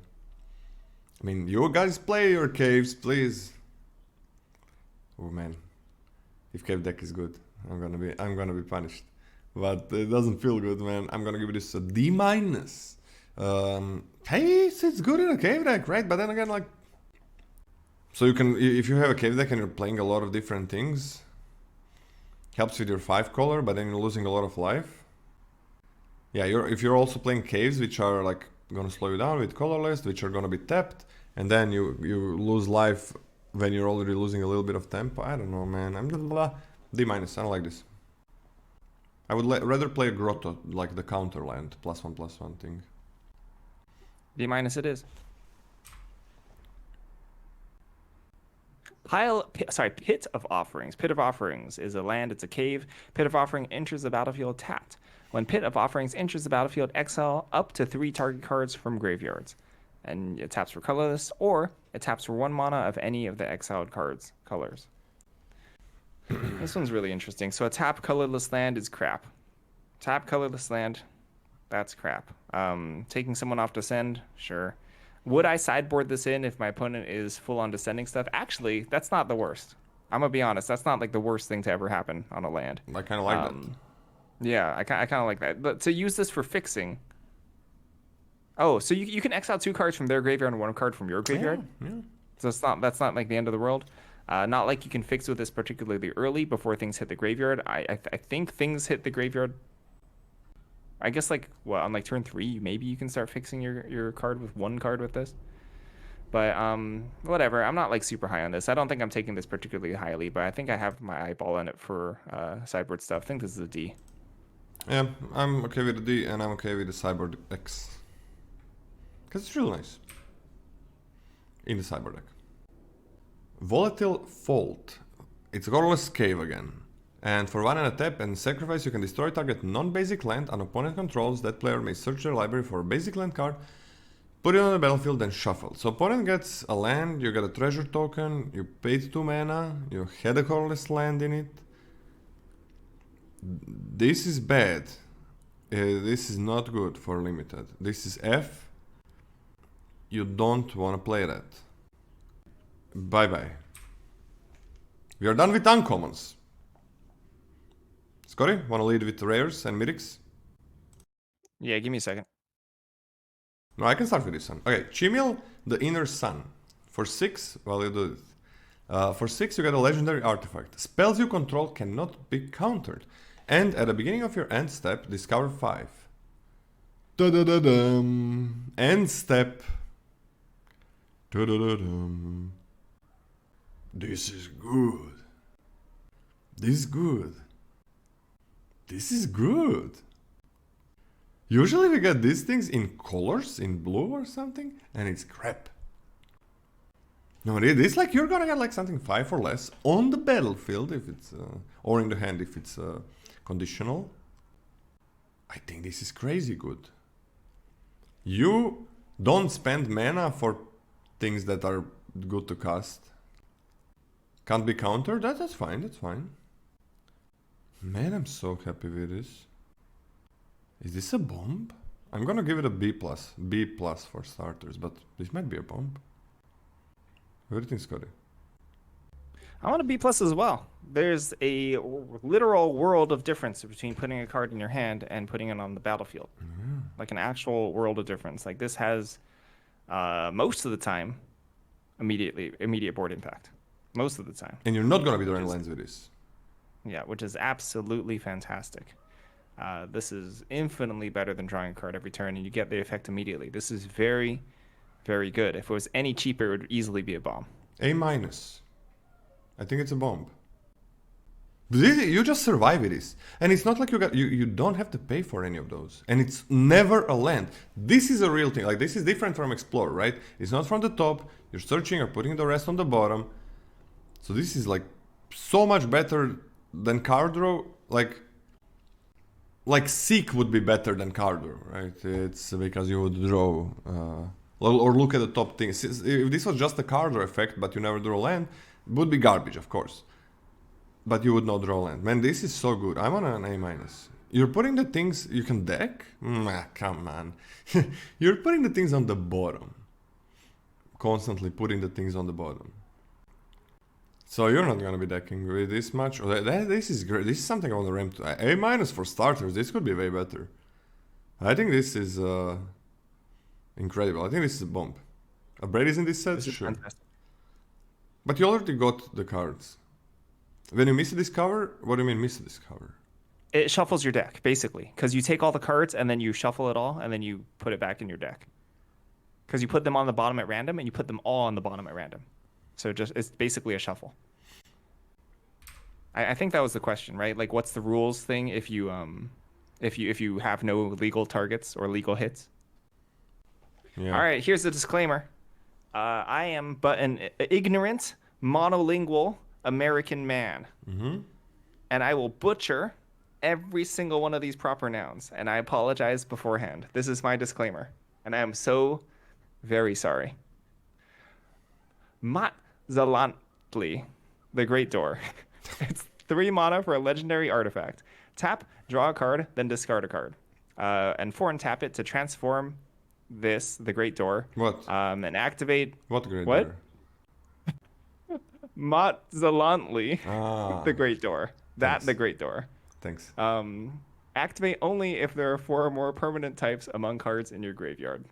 mean, you guys play your caves, please. Oh man, if cave deck is good, I'm gonna be punished. But it doesn't feel good, man. I'm gonna give this a D-. Hey, it's good in a cave deck, right? But then again, like, so you can, if you have a cave deck and you're playing a lot of different things, helps with your 5 color, but then you're losing a lot of life. Yeah, if you're also playing caves, which are like gonna slow you down with colorless, which are gonna be tapped, and then you lose life when you're already losing a little bit of tempo. I don't know, man. I'm D-. I don't like this. I would rather play a grotto, like the counter land, +1/+1 thing. D- it is. Pit of Offerings. Pit of Offerings is a land, it's a cave. Pit of Offering enters the battlefield tapped. When Pit of Offerings enters the battlefield, exile up to 3 target cards from graveyards. And it taps for colorless, or it taps for 1 mana of any of the exiled cards' colors. This one's really interesting. So a tap colorless land is crap. Tap colorless land, that's crap. Taking someone off Descend, sure. Would I sideboard this in if my opponent is full on descending stuff? Actually, that's not the worst. I'm gonna be honest, that's not like the worst thing to ever happen on a land. I kind of like that. Yeah, I kind of like that. But to use this for fixing... Oh, so you can exile 2 cards from their graveyard and 1 card from your graveyard? Yeah. So that's not like the end of the world. Not like you can fix with this particularly early before things hit the graveyard. I think things hit the graveyard. I guess like what on like turn 3, maybe you can start fixing your card with one card with this. But whatever. I'm not like super high on this. I don't think I'm taking this particularly highly, but I think I have my eyeball on it for sideboard stuff. I think this is a D. Yeah, I'm okay with the D, and I'm okay with the sideboard X. Because it's really nice. In the sideboard deck. Volatile Fault. It's a Colorless Cave again. And for 1 and a tap and sacrifice, you can destroy target non-basic land an opponent controls. That player may search their library for a basic land card, put it on the battlefield, then shuffle. So opponent gets a land, you get a treasure token, you paid 2 mana, you had a Colorless land in it. This is bad. This is not good for limited. This is F. You don't want to play that. Bye bye. We are done with uncommons. Scotty, want to lead with rares and mythics? Yeah, give me a second. No, I can start with this one. Okay, Chimil, the Inner Sun. For 6, well, you do it. For 6, you get a legendary artifact. Spells you control cannot be countered. And at the beginning of your end step, discover 5. Da-da-da-dum. End step. Da-da-da-dum. This is good. This is good. This is good. Usually we get these things in colors, in blue or something, and it's crap. No, it's like you're gonna get like something 5 or less on the battlefield if it's, or in the hand if it's conditional. I think this is crazy good. You don't spend mana for things that are good to cast. Can't be countered? That's fine, that's fine. Man, I'm so happy with this. Is this a bomb? I'm gonna give it a B+. B+ for starters, but this might be a bomb. What do you think, Scotty? I want a B+ as well. There's a literal world of difference between putting a card in your hand and putting it on the battlefield. Yeah. Like an actual world of difference. Like this has, most of the time, immediate board impact. Most of the time. And you're not gonna be drawing lands with this. Yeah, which is absolutely fantastic. This is infinitely better than drawing a card every turn, and you get the effect immediately. This is very, very good. If it was any cheaper, it would easily be a bomb. A-. I think it's a bomb. You just survive with this. And it's not like you don't have to pay for any of those. And it's never a land. This is a real thing. Like, this is different from Explore, right? It's not from the top. You're searching or putting the rest on the bottom. So this is like so much better than card draw. Like Seek would be better than card draw, right? It's because you would draw or look at the top things. If this was just a card draw effect, but you never draw land, it would be garbage, of course. But you would not draw land. Man, this is so good. I'm on an A-. You're putting the things you can deck? Come on. You're putting the things on the bottom. Constantly putting the things on the bottom. So you're not gonna be decking with this much. This is great. This is something I want to ramp to. A- for starters. This could be way better. I think this is incredible. I think this is a bomb. A Brady's in this set? This is Sure. fantastic. But you already got the cards. When you miss a discover, what do you mean miss a discover? It shuffles your deck, basically. Because you take all the cards, and then you shuffle it all, and then you put it back in your deck. Because you put them on the bottom at random, and you put them all on the bottom at random. So it's basically a shuffle. I think that was the question, right? Like, what's the rules thing if you have no legal targets or legal hits? Yeah. All right, here's the disclaimer. I am but an ignorant, monolingual American man. Mm-hmm. And I will butcher every single one of these proper nouns. And I apologize beforehand. This is my disclaimer. And I am so very sorry. Matzalantli, the Great Door. It's 3 mana for a legendary artifact. Tap, draw a card, then discard a card. And 4 and tap it to transform this, the Great Door. What? And activate... What Great What? Door? Matzalantli, Ah, the Great Door. That, thanks. the Great Door. Thanks. Activate only if there are 4 or more permanent types among cards in your graveyard.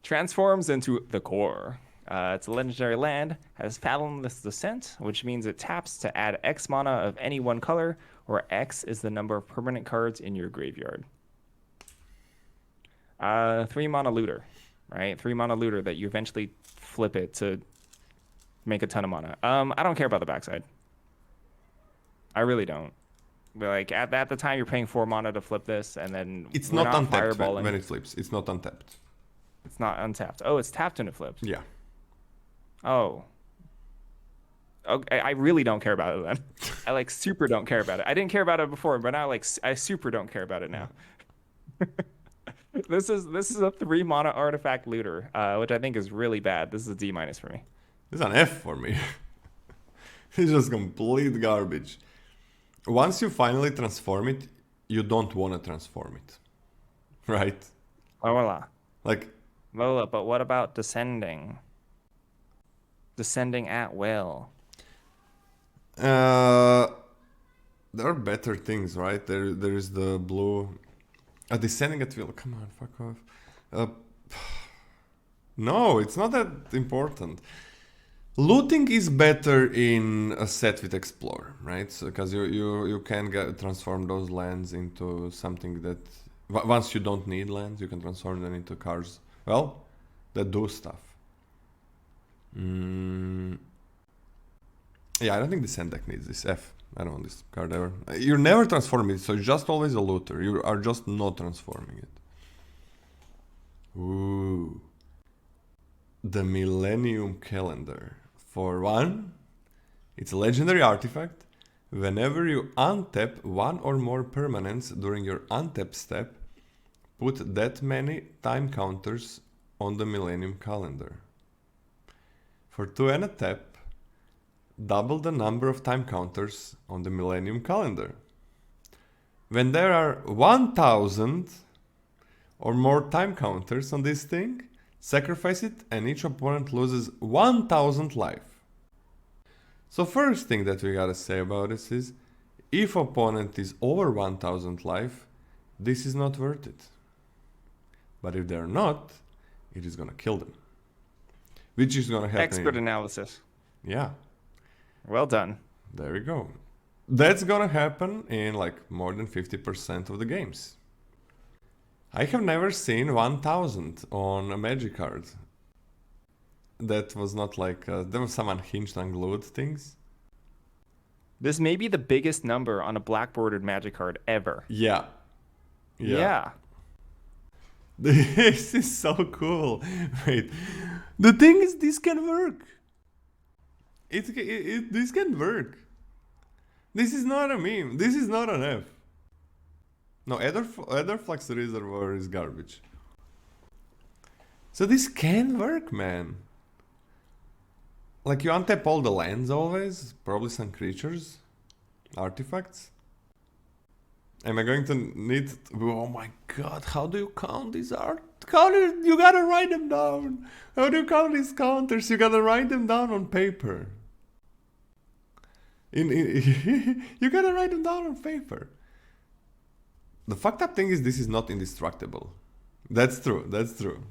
Transforms into the Core. It's a legendary land, has Fathomless Descent, which means it taps to add X mana of any one color, or X is the number of permanent cards in your graveyard. 3 mana looter, right? 3 mana looter that you eventually flip it to make a ton of mana. I don't care about the backside. I really don't. But like at the time, you're paying 4 mana to flip this, and then It's we're not untapped fireballing. when it flips. It's not untapped. It's not untapped. Oh, it's tapped when it flips. Yeah. Oh. Okay, I really don't care about it then. I like super don't care about it. I didn't care about it before, but now I super don't care about it now. This is a 3 mana artifact looter, which I think is really bad. This is a D- for me. This is an F for me. It's just complete garbage. Once you finally transform it, you don't want to transform it. Right? Voila. Like... Lola, but what about descending? Descending at will. There are better things, right? There is the blue... descending at will. Come on, fuck off. No, it's not that important. Looting is better in a set with Explore, right? Because you can transform those lands into something that... Once you don't need lands, you can transform them into cards, well, that do stuff. Yeah, I don't think the Sand deck needs this. F. I don't want this card ever. You're never transforming it, so it's just always a looter. You are just not transforming it. Ooh. The Millennium Calendar. For one, it's a legendary artifact. Whenever you untap one or more permanents during your untap step, put that many time counters on the Millennium Calendar. For 2 and a tap, double the number of time counters on the Millennium Calendar. When there are 1000 or more time counters on this thing, sacrifice it and each opponent loses 1000 life. So first thing that we gotta say about this is, if opponent is over 1000 life, this is not worth it. But if they're not, it is gonna kill them. Which is gonna happen. Expert analysis. Yeah. Well done. There we go. That's gonna happen in like more than 50% of the games. I have never seen 1000 on a magic card. That was not like, there was some unhinged, unglued things. This may be the biggest number on a black bordered magic card ever. Yeah. Yeah. This is so cool. Wait. The thing is, this can work. This can work. This is not a meme. This is not an F. No, Etherflux Reservoir is garbage. So this can work, man. Like you untap all the lands always, probably some creatures, artifacts. Am I going to need... Oh my god, how do you count these art? You gotta write them down. How do you count these counters? You gotta write them down on paper. You gotta write them down on paper. The fucked up thing is this is not indestructible. That's true, that's true.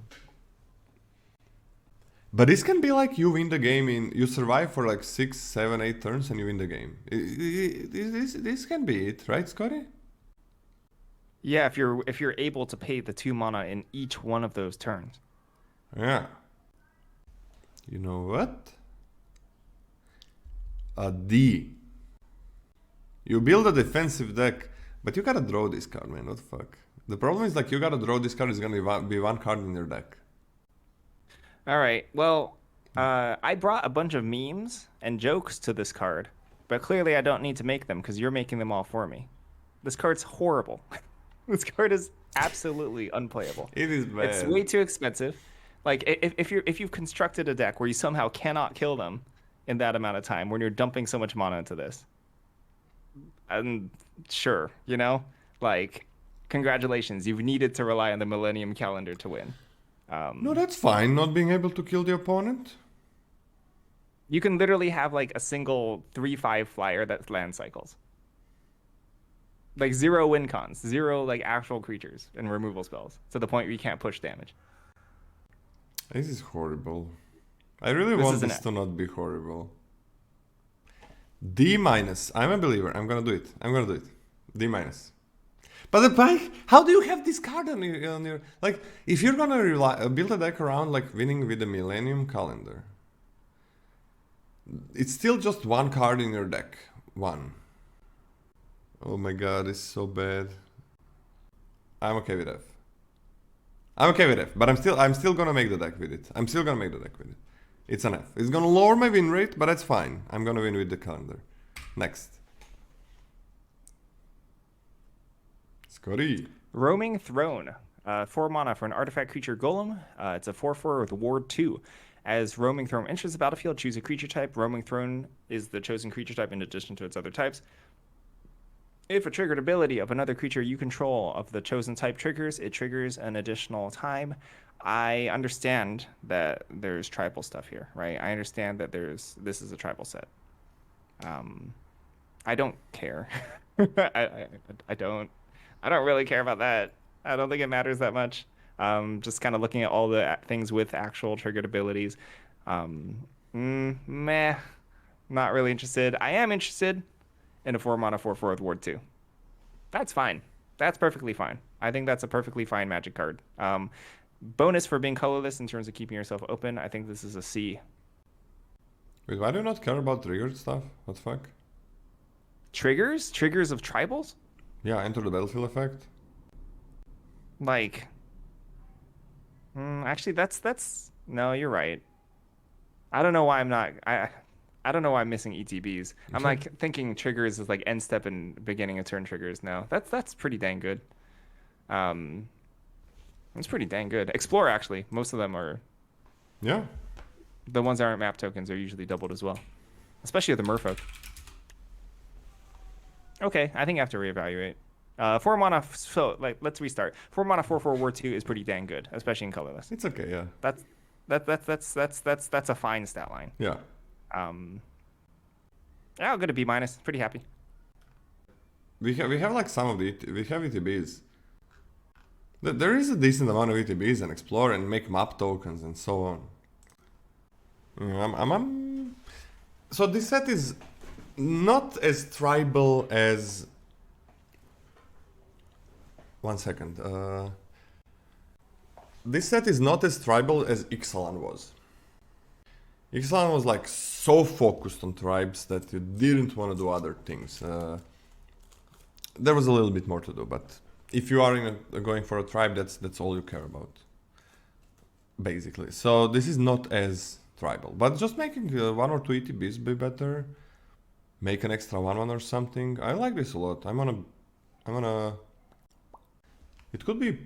But this can be like you win the game you survive for like 6, 7, 8 turns and you win the game. This can be it, right, Scotty? Yeah, if you're able to pay the 2 mana in each one of those turns. Yeah. You know what? A D. You build a defensive deck, but you gotta draw this card, man. What the fuck? The problem is like you gotta draw this card. It's gonna be one card in your deck. All right. Well, I brought a bunch of memes and jokes to this card, but clearly I don't need to make them because you're making them all for me. This card's horrible. This card is absolutely unplayable. It is bad. It's way too expensive. Like if you've constructed a deck where you somehow cannot kill them in that amount of time, when you're dumping so much mana into this, and sure, you know, like congratulations, you've needed to rely on the Millennium Calendar to win. No, that's fine. Not being able to kill the opponent. You can literally have like a single 3/5 flyer that land cycles. Like 0 win cons, 0 like actual creatures and removal spells to the point where you can't push damage. This is horrible. I really This want is an this F. to not be horrible. D minus. I'm a believer. I'm gonna do it. I'm gonna do it. D minus. But the bike, how do you have this card on your like? If you're gonna build a deck around like winning with the Millennium Calendar, it's still just one card in your deck. One. Oh my god, it's so bad. I'm okay with F. I'm okay with F, but I'm still gonna make the deck with it. I'm still gonna make the deck with it. It's an F. It's gonna lower my win rate, but that's fine. I'm gonna win with the calendar. Next. Scotty. Roaming Throne. 4 mana for an artifact creature golem. It's a 4/4 with ward 2. As Roaming Throne enters the battlefield, choose a creature type. Roaming Throne is the chosen creature type in addition to its other types. If a triggered ability of another creature you control of the chosen type triggers, it triggers an additional time. I understand that there's tribal stuff here, right? I understand that this is a tribal set. I don't care. I don't really care about that. I don't think it matters that much. Just kind of looking at all the things with actual triggered abilities. Meh. Not really interested. I am interested in a 4 mana 4/4 with ward 2. That's fine. That's perfectly fine. I think that's a perfectly fine Magic card. Bonus for being colorless in terms of keeping yourself open. I think this is a C. Wait, why do you not care about triggered stuff? What the fuck? Triggers? Triggers of tribals? Yeah, enter the battlefield effect. Like, actually, that's no, you're right. I don't know why I'm not. I don't know why I'm missing ETBs. I'm like thinking triggers is like end step and beginning of turn triggers. No, that's pretty dang good. It's pretty dang good. Explore actually, most of them are. Yeah. The ones that aren't map tokens are usually doubled as well, especially the Merfolk. Okay, I think I have to reevaluate. 4 mana, so like let's restart. 4 mana 4/4 ward 2 is pretty dang good, especially in colorless. It's okay, yeah. That's a fine stat line. Yeah. I'll go to B minus. Pretty happy. We have like some of the we have ETBs. There is a decent amount of ETBs and explore and make map tokens and so on. So this set is not as tribal as. One second. This set is not as tribal as Ixalan was. Ixalan was like so focused on tribes that you didn't want to do other things. There was a little bit more to do, but if you are going for a tribe, that's all you care about, basically. So this is not as tribal, but just making 1 or 2 ETBs be better, make an extra 1/1 or something. I like this a lot. I'm gonna. It could be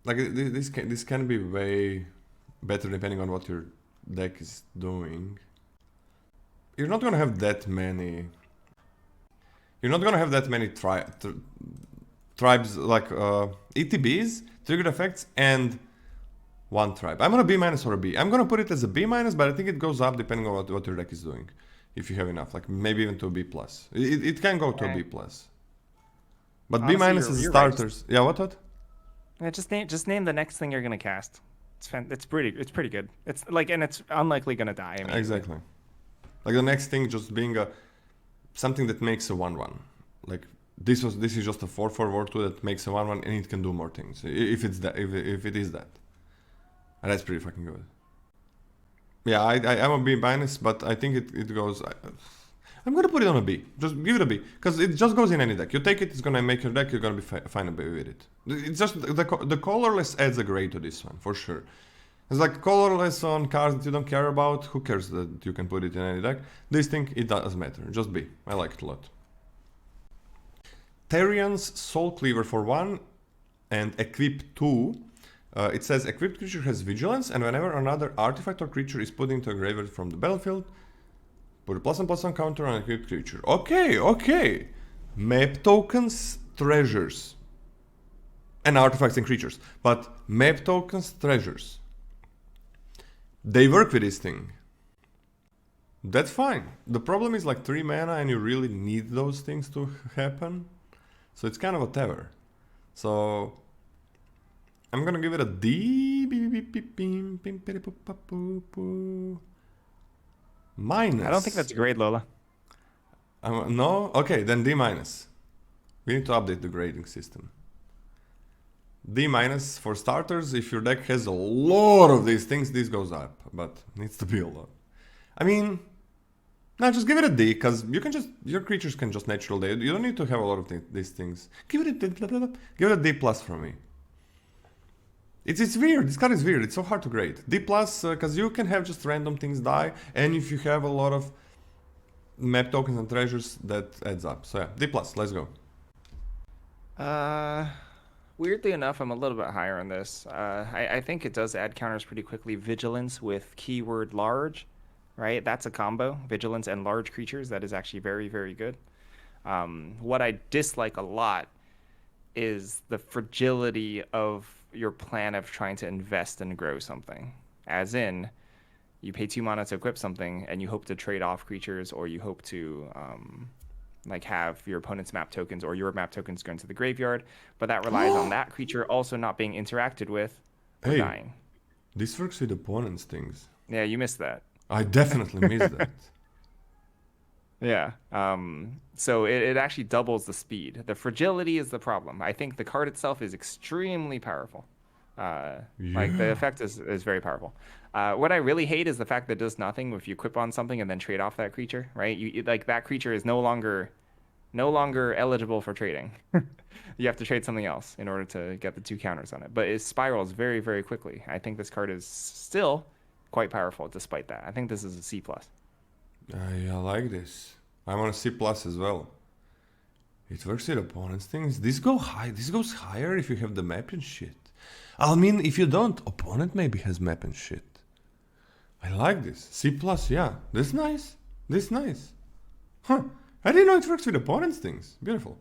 like this can be way better depending on what your deck is doing. You're not gonna have that many. You're not gonna have that many tribes like ETBs, triggered effects, and 1 tribe. I'm gonna B minus or a B. I'm gonna put it as a B minus, but I think it goes up depending on what your deck is doing. If you have enough, like maybe even to a B plus. It can go to a B plus. But honestly, B minus is starters. Right. Yeah, what? Yeah, just name the next thing you're gonna cast. It's pretty good. It's like, and it's unlikely gonna die. I mean, exactly. Like the next thing just being something that makes a 1/1. Like this is just a 4/4 ward 2 that makes a 1/1 and it can do more things if it's that if it is that. And that's pretty fucking good. Yeah, I'm a B minus, but I think it goes. I'm gonna put it on a B. Just give it a B, because it just goes in any deck. You take it, it's gonna make your deck. You're gonna be fine with it. It's just the colorless adds a grade to this one for sure. It's like colorless on cards that you don't care about. Who cares that you can put it in any deck? This thing, it does matter. Just B. I like it a lot. Therian's Soul Cleaver for 1 and equip 2. It says equipped creature has vigilance, and whenever another artifact or creature is put into a graveyard from the battlefield, put a +1/+1 counter on a equipped creature. Okay. Map tokens, treasures. And artifacts and creatures. But map tokens, treasures. They work with this thing. That's fine. The problem is like 3 mana and you really need those things to happen. So it's kind of whatever. So I'm gonna give it a D, Minus. I don't think that's a grade, Lola. No? Okay, then D minus. We need to update the grading system. D minus for starters. If your deck has a lot of these things, this goes up, but needs to be a lot. I mean, no, just give it a D, because you can just, your creatures can just naturally, you don't need to have a lot of these things. Give it a D plus from me. It's weird, this card is weird, it's so hard to grade. D plus, because you can have just random things die, and if you have a lot of map tokens and treasures, that adds up. So yeah, D plus, let's go. Weirdly enough, I'm a little bit higher on this. I think it does add counters pretty quickly. Vigilance with keyword large, right? That's a combo. Vigilance and large creatures. That is actually very, very good. What I dislike a lot is the fragility of your plan of trying to invest and grow something. As in, you pay 2 mana to equip something, and you hope to trade off creatures, or you hope to like have your opponent's map tokens or your map tokens go into the graveyard, but that relies on that creature also not being interacted with or dying. This works with opponents' things. Yeah, you missed that. I definitely missed that. Yeah. So it actually doubles the speed. The fragility is the problem. I think the card itself is extremely powerful. Like the effect is very powerful. What I really hate is the fact that it does nothing if you equip on something and then trade off that creature, right? You like that creature is no longer eligible for trading. You have to trade something else in order to get the 2 counters on it. But it spirals very, very quickly. I think this card is still quite powerful despite that. I think this is a C+. I like this. I'm on a C plus as well. It works with opponents' things. This goes higher if you have the map and shit. I mean, if you don't, opponent maybe has map and shit. I like this. C plus, yeah. This nice. This nice. Huh. I didn't know it works with opponents' things. Beautiful.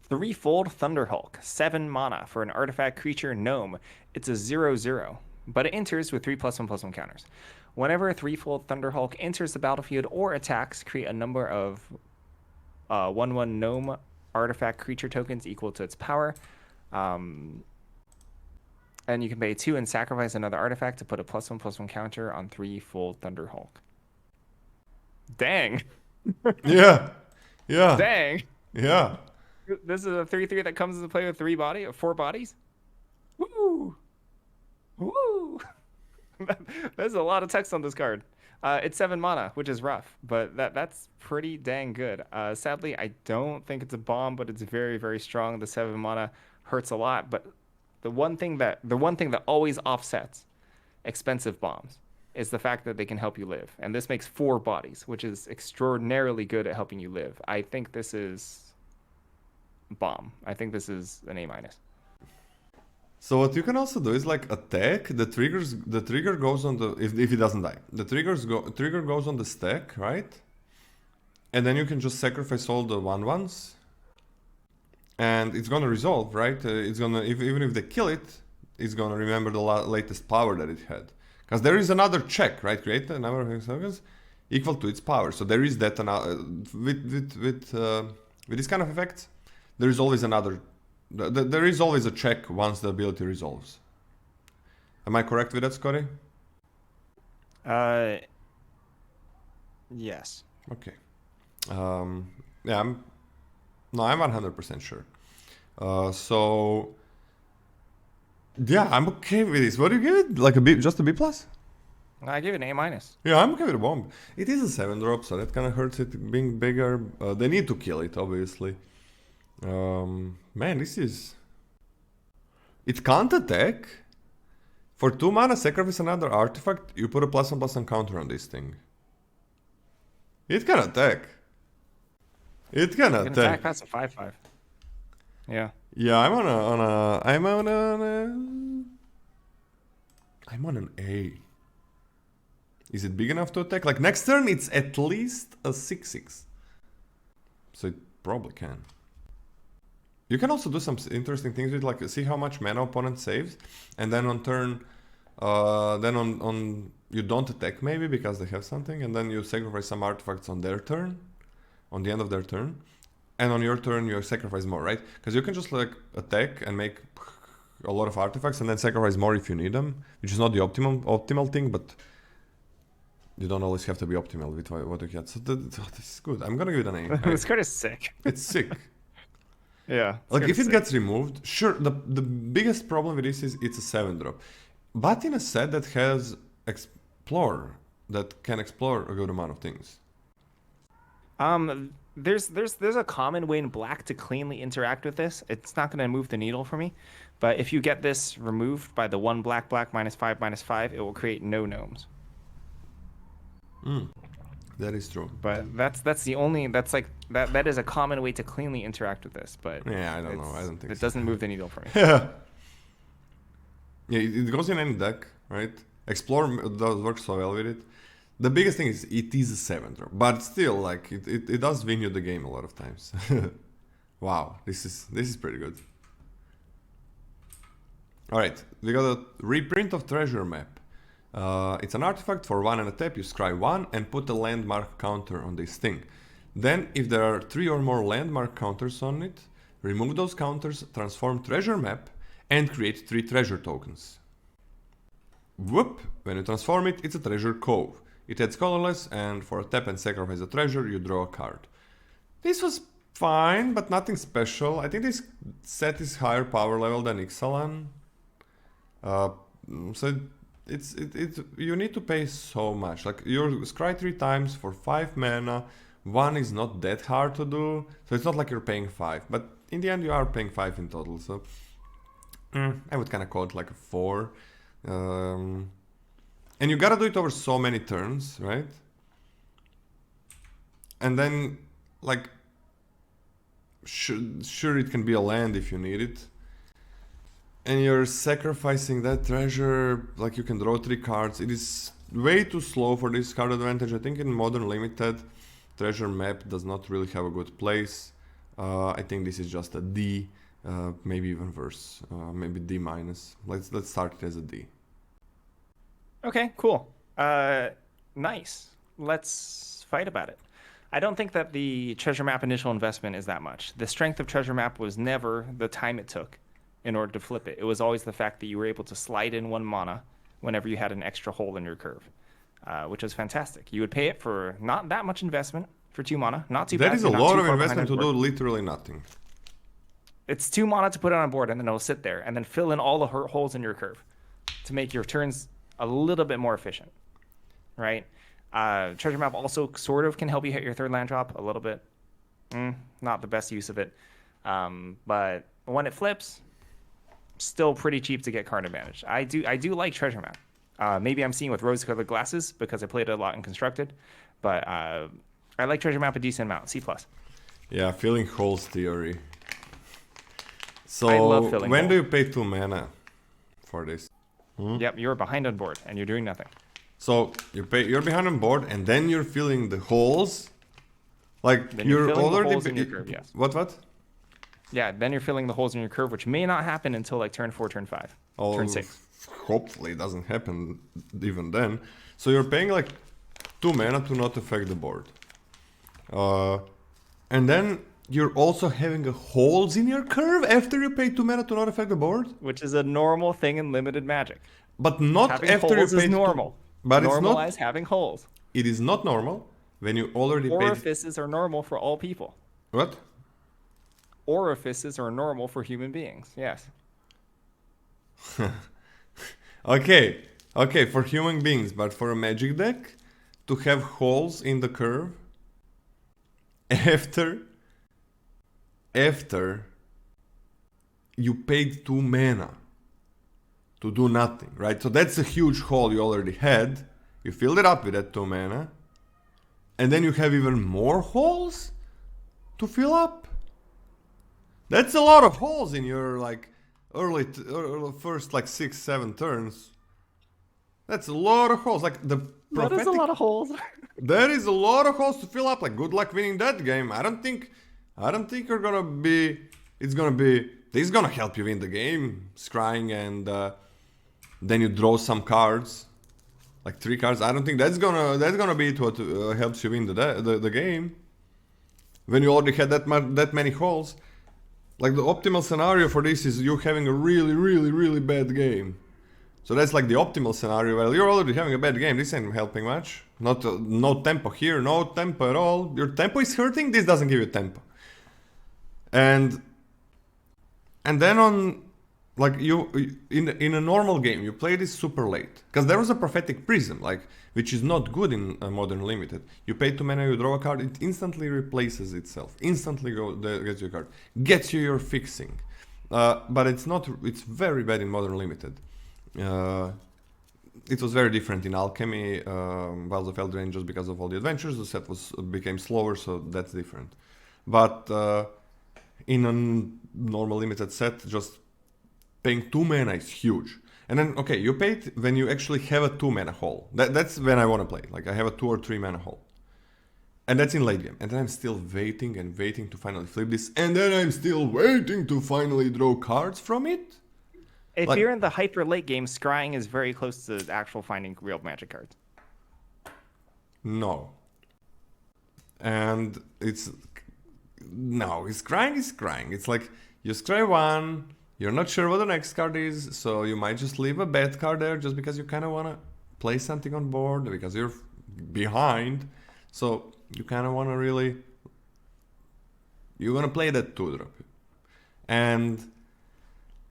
Threefold Thunderhulk, 7 mana for an artifact creature gnome. It's a 0/0, but it enters with 3+1/+1 counters. Whenever a Threefold Thunderhulk enters the battlefield or attacks, create a number of 1/1 gnome artifact creature tokens equal to its power. And you can pay 2 and sacrifice another artifact to put a +1/+1 counter on Threefold Thunderhulk. Dang. Yeah. Yeah. Dang. Yeah. This is a 3/3 that comes into play with 4 bodies. Woo! Woo! There's a lot of text on this card. It's 7 mana, which is rough, but that's pretty dang good. Sadly, I don't think it's a bomb, but it's very, very strong. The 7 mana hurts a lot, but the one thing that always offsets expensive bombs is the fact that they can help you live. And this makes 4 bodies, which is extraordinarily good at helping you live. I think this is bomb. I think this is an A-. So what you can also do is like attack. The trigger goes on the if he doesn't die. The trigger goes on the stack, right? And then you can just sacrifice all the 1/1s. And it's gonna resolve, right? It's gonna even if they kill it, it's gonna remember the latest power that it had. Because there is another check, right? Create a number of tokens equal to its power. So there is that with this kind of effects, there is always another. There is always a check once the ability resolves. Am I correct with that, Scotty? Yes. Okay. Yeah, I'm 100% sure. So yeah, I'm okay with this. What do you give it? Like a B, just a B plus? I give it an A-. Yeah, I'm okay with a bomb. It is a 7-drop, so that kind of hurts it being bigger. They need to kill it, obviously. Man, this is... It can't attack. For 2 mana, sacrifice another artifact. You put a +1/+1 counter on this thing. It can attack. It can attack. That's a 5/5. Yeah. Yeah, I'm on an A. Is it big enough to attack? Like next turn, it's at least a 6/6. So it probably can. You can also do some interesting things with like see how much mana opponent saves, and then on turn, then on you don't attack maybe because they have something, and then you sacrifice some artifacts on their turn, on the end of their turn, and on your turn you sacrifice more, right? Because you can just like attack and make a lot of artifacts and then sacrifice more if you need them, which is not the optimal thing, but you don't always have to be optimal with what you get. So this is good. I'm gonna give it an A. This card is sick. It's sick. Yeah. Like if it gets removed, sure. The biggest problem with this is it's a 7-drop, but in a set that has explore, that can explore a good amount of things. There's a common way in black to cleanly interact with this. It's not going to move the needle for me, but if you get this removed by the 1 black -5/-5, it will create no gnomes. That is true. But that's the only that is a common way to cleanly interact with this. But Yeah, I don't know. I don't think it so. doesn't move the needle for me. Yeah, it goes in any deck, right? Explore does work so well with it. The biggest thing is it is a 7-drop, but still, like it does win you the game a lot of times. Wow, this is pretty good. All right, we got a reprint of Treasure Map. It's an artifact for 1 and a tap. You scry 1 and put a landmark counter on this thing. Then, if there are 3 or more landmark counters on it, remove those counters, transform Treasure Map, and create 3 treasure tokens. Whoop! When you transform it, it's a Treasure Cove. It adds Colorless, and for a tap and sacrifice a treasure, you draw a card. This was fine, but nothing special. I think this set is higher power level than Ixalan. So it's you need to pay so much. Like you scry 3 times for 5 mana. 1 is not that hard to do, so it's not like you're paying 5. But in the end, you are paying 5 in total. So I would kind of call it like a 4. And you gotta do it over so many turns, right? And then, like, sure it can be a land if you need it. And you're sacrificing that treasure, like you can draw 3 cards. It is way too slow for this card advantage. I think in Modern Limited, Treasure Map does not really have a good place. I think this is just a D, maybe even worse, maybe D minus. Let's start it as a D. Okay, cool. Nice. Let's fight about it. I don't think that the Treasure Map initial investment is that much. The strength of Treasure Map was never the time it took in order to flip it. It was always the fact that you were able to slide in 1 mana whenever you had an extra hole in your curve, which was fantastic. You would pay it for not that much investment for 2 mana. Not too bad. That is a lot of investment to do literally nothing. It's 2 mana to put it on board, and then it'll sit there, and then fill in all the holes in your curve to make your turns a little bit more efficient, right? Treasure Map also sort of can help you hit your 3rd land drop a little bit. Not the best use of it. But when it flips, still pretty cheap to get card advantage. I do like Treasure Map. Maybe I'm seeing with rose-colored glasses because I played it a lot in Constructed. But I like Treasure Map a decent amount. C+. Yeah, filling holes theory. So I love filling when holes. do you pay 2 mana for this? Yep, you're behind on board and you're doing nothing. So you're behind on board and then you're filling the holes. Like Then you're filling the already holes in your curve, yes. What? Yeah, then you're filling the holes in your curve, which may not happen until like turn 4, turn 5, turn 6. Hopefully it doesn't happen even then. So you're paying like 2 mana to not affect the board. And then you're also having holes in your curve after you pay 2 mana to not affect the board? Which is a normal thing in limited Magic. But not Having after you holes pay is normal. But Normalize it's not. having holes. It is not normal when you already paid. Orifices are normal for all people. What? Orifices are normal for human beings. Yes. Okay, for human beings, but for a Magic deck, to have holes in the curve after you paid 2 mana to do nothing, right? So that's a huge hole you already had. You filled it up with that 2 mana, and then you have even more holes to fill up. That's a lot of holes in your like early first like 6-7 turns. That's a lot of holes. Like the That is a lot of holes. There is a lot of holes to fill up. Like good luck winning that game. I don't think you're gonna be. It's gonna be. This is gonna help you win the game. Scrying and then you draw some cards, like 3 cards. I don't think that's gonna be what helps you win the game. When you already had that many holes. Like the optimal scenario for this is you having a really bad game. So that's like the optimal scenario. Well, you're already having a bad game. This ain't helping much. Not no tempo here, no tempo at all. Your tempo is hurting. This doesn't give you tempo. And then on, like in a normal game, you play this super late because there was a prophetic prism, like which is not good in modern limited. You pay 2 mana, you draw a card, it instantly replaces itself. Instantly gets you a card, gets you your fixing. But it's not. It's very bad in modern limited. It was very different in Alchemy, Vials of Eldraine, just because of all the adventures. The set became slower, so that's different. But in a normal limited set, just paying 2 mana is huge. And then, okay, you pay it when you actually have a 2 mana hole. That's when I want to play. Like, I have a 2 or 3 mana hole. And that's in late game. And then I'm still waiting and waiting to finally flip this. And then I'm still waiting to finally draw cards from it. If you're in the hyper late game, scrying is very close to actual finding real magic cards. No. And scrying is scrying. It's like you scry one, you're not sure what the next card is, so you might just leave a bad card there just because you kind of want to play something on board because you're behind. So you kind of want to really, you're going to play that 2-drop. And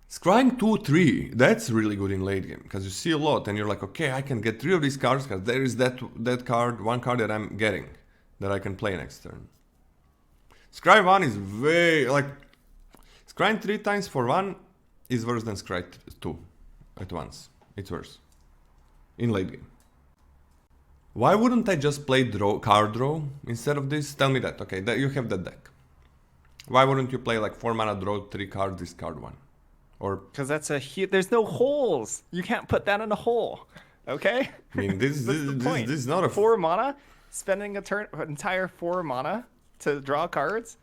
scrying 2-3, that's really good in late game because you see a lot and you're like, okay, I can get 3 of these cards because there is that card, one card that I'm getting that I can play next turn. Scry 1 is scrying 3 times for 1 is worse than scry 2 at once. It's worse. In late game. Why wouldn't I just play card draw instead of this? Tell me that. Okay, you have that deck. Why wouldn't you play like 4 mana, draw 3 cards, discard 1? Or because that's there's no holes. You can't put that in a hole. Okay? I mean, this is not a 4 mana, spending an entire 4 mana to draw cards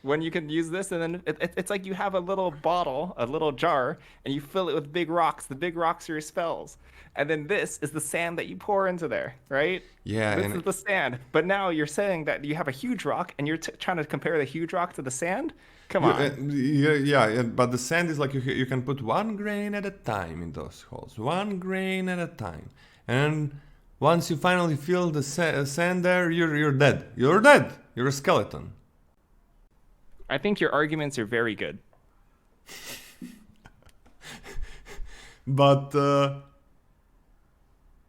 when you can use this, and then it's like you have a little bottle, a little jar, and you fill it with big rocks. The big rocks are your spells, and then this is the sand that you pour into there, right? Yeah, this is the sand. But now you're saying that you have a huge rock, and you're trying to compare the huge rock to the sand. Come on. Yeah, but the sand is like you can put 1 grain at a time in those holes, 1 grain at a time, and once you finally fill the sand there, you're dead. You're dead. You're a skeleton. I think your arguments are very good. But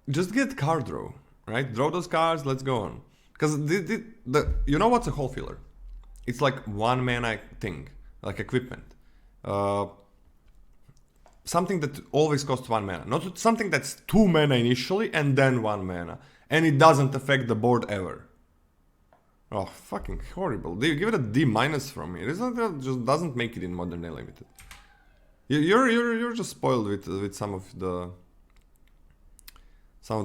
just get card draw, right? Draw those cards, let's go on. Because you know what's a hole filler? It's like 1 mana thing, like equipment. Something that always costs 1 mana. Not something that's 2 mana initially and then 1 mana. And it doesn't affect the board ever. Oh, fucking horrible. Give it a D- from me. It just doesn't make it in Modern Day Limited. You're just spoiled with some of the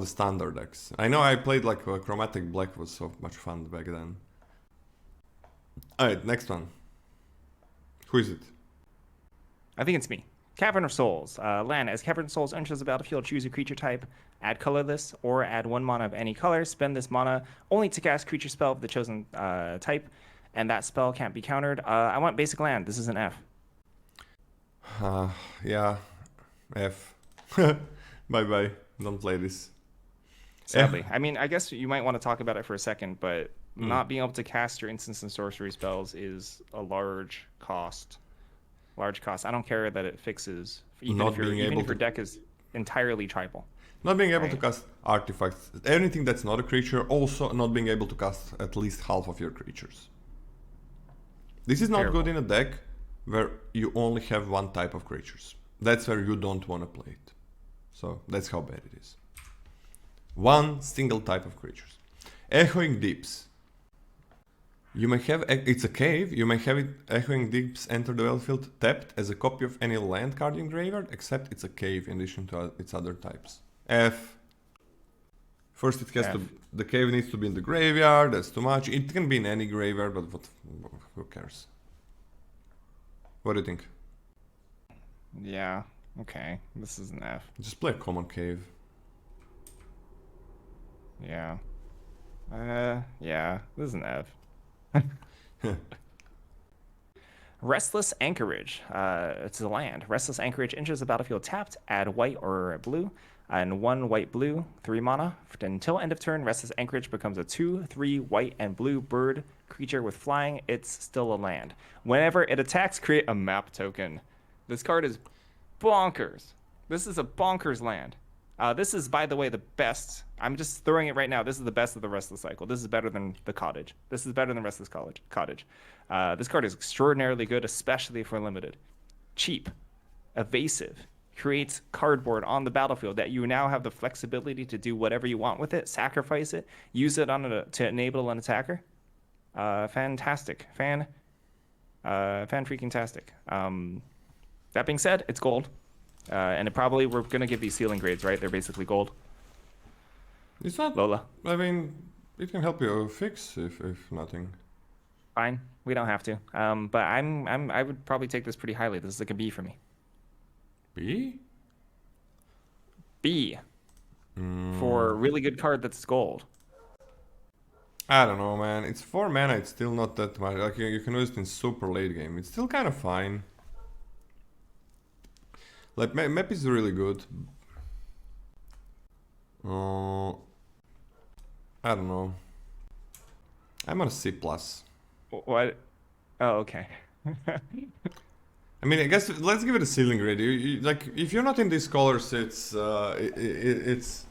standard decks. I know I played like Chromatic Black was so much fun back then. Alright, next one. Who is it? I think it's me. Cavern of Souls. Land. As Cavern of Souls enters the battlefield, choose a creature type, add colorless, or add 1 mana of any color. Spend this mana only to cast creature spell of the chosen type, and that spell can't be countered. I want basic land. This is an F. Yeah. F. Bye-bye. Don't play this. Sadly. I mean, I guess you might want to talk about it for a second, but not being able to cast your instants and sorcery spells is a large cost. Large cost. I don't care that it fixes, even if your deck is entirely tribal. Not being able to cast artifacts, anything that's not a creature, also not being able to cast at least half of your creatures. This is not good in a deck where you only have 1 type of creatures. That's where you don't want to play it. So that's how bad it is. 1 single type of creatures. Echoing Deeps. You may have, it's a cave, you may have it, Echoing Deeps enter the battlefield tapped as a copy of any land card in graveyard, except it's a cave in addition to its other types. F. First it has to, the cave needs to be in the graveyard, that's too much. It can be in any graveyard, but who cares? What do you think? Yeah, okay, this is an F. Just play a common cave. Yeah. Yeah, this is an F. Restless Anchorage. It's a land. Restless Anchorage enters the battlefield tapped. Add white or blue. And 1 white blue, 3 mana. Until end of turn, Restless Anchorage becomes a 2/3 white and blue bird creature with flying. It's still a land. Whenever it attacks, create a map token. This card is bonkers. This is a bonkers land. This is, by the way, the best. I'm just throwing it right now. This is the best of the Restless cycle. This is better than the Cottage. This is better than Restless Cottage. This card is extraordinarily good, especially for limited. Cheap, evasive, creates cardboard on the battlefield that you now have the flexibility to do whatever you want with it, sacrifice it, use it to enable an attacker. Fantastic. Fan freaking tastic. That being said, it's gold. And we're going to give these ceiling grades, right? They're basically gold. It's not... Lola. I mean, it can help you fix if nothing. Fine. We don't have to. But I would probably take this pretty highly. This is like a B for me. B? B. For a really good card that's gold. I don't know, man. It's 4 mana. It's still not that much. Like, you can use it in super late game. It's still kind of fine. Like, map is really good. I don't know. I'm on a C+. What? Oh, okay. I mean, I guess let's give it a ceiling grade. Like, if you're not in these colors, it's just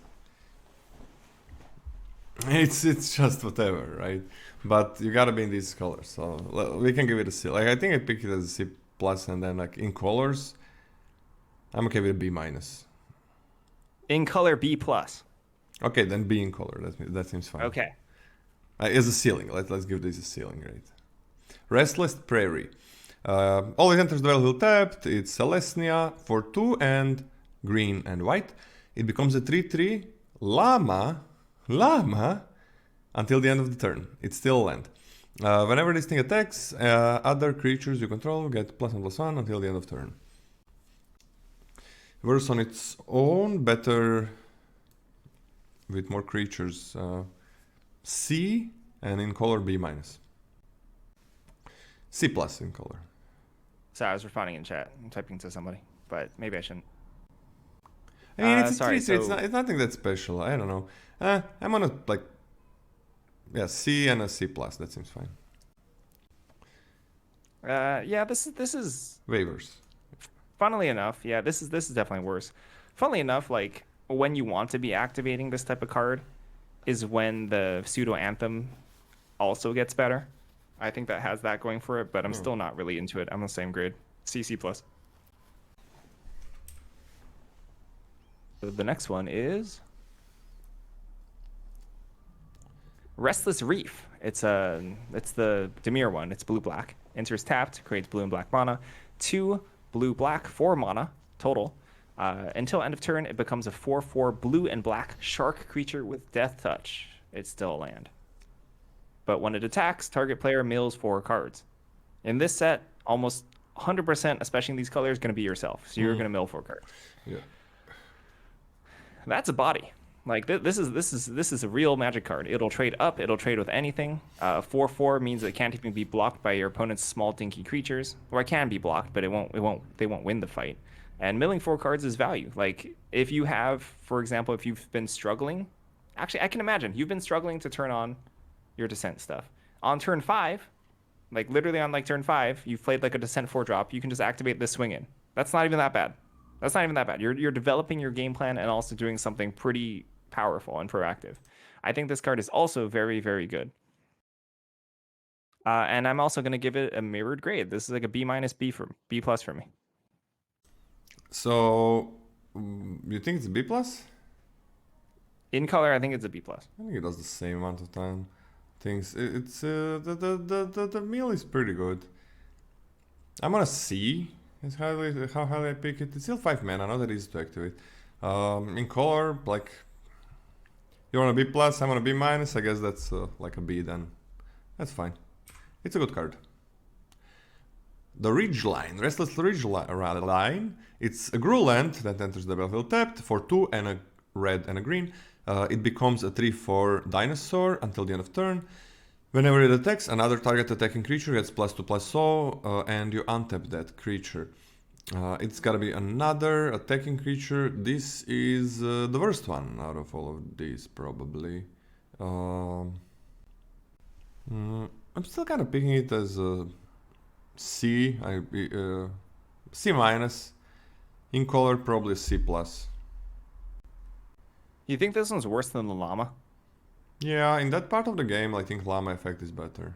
whatever, right? But you gotta be in these colors, so we can give it a C. Like, I think I picked it as a C+, and then like in colors, I'm okay with a B-. In color, B+. Okay, then B in color. That seems fine. Okay. As a ceiling, let's give this a ceiling grade. Restless Prairie. Always enters the battlefield tapped. It's Celestia for 2 and green and white. It becomes a 3/3 llama until the end of the turn. It's still a land. Whenever this thing attacks, other creatures you control get +1/+1 until the end of turn. Worse on its own, better with more creatures. C, and in color B-. C+ in color. So I was responding in chat. I'm typing to somebody, but maybe I shouldn't. I mean, it's a sorry, 3/3. It's nothing that special. I don't know. I'm on a C and a C+. That seems fine. Yeah, this is Waivers. funnily enough, yeah, this is definitely worse. Funnily enough, like when you want to be activating this type of card is when the pseudo anthem also gets better. I think that has that going for it, but I'm still not really into it. I'm the same grade. C+. The next one is Restless Reef. It's the Dimir one. It's blue-black. Enters tapped, creates blue and black mana. 2 blue-black, 4 mana total. Until end of turn, it becomes a 4/4 blue and black shark creature with death touch. It's still a land. But when it attacks, target player mills 4 cards. In this set, almost 100%, especially in these colors, going to be yourself. So you're going to mill 4 cards. Yeah. That's a body. Like this is a real Magic card. It'll trade up. It'll trade with anything. 4/4 means it can't even be blocked by your opponent's small dinky creatures, or it can be blocked, but they won't win the fight. And milling 4 cards is value. Like if you have, for example, if you've been struggling, actually I can imagine you've been struggling to turn on your Descent stuff on turn 5, like literally on like turn 5, you've played like a Descent 4-drop. You can just activate this swing in. That's not even that bad. That's not even that bad. You're developing your game plan and also doing something pretty powerful and proactive. I think this card is also very, very good. And I'm also going to give it a mirrored grade. This is like a B-, B+ for me. So, you think it's a B+? In color, I think it's a B+. I think it does the same amount of time. Things it's the meal is pretty good. I'm on a C. It's how highly I pick it. It's still 5 mana, not that easy to activate. In color, like you're on a B+, I'm on a B-. I guess that's like a B then. That's fine. It's a good card. The Ridgeline, Restless Ridgeline. It's a Gruul land that enters the battlefield tapped for 2 and a red and a green. It becomes a 3/4 dinosaur until the end of turn. Whenever it attacks, another target attacking creature gets +2/+0, and you untap that creature. It's gotta be another attacking creature. This is the worst one out of all of these, probably. I'm still kind of picking it as a C. C minus. In color, probably a C plus. You think this one's worse than the llama? Yeah, in that part of the game, I think llama effect is better.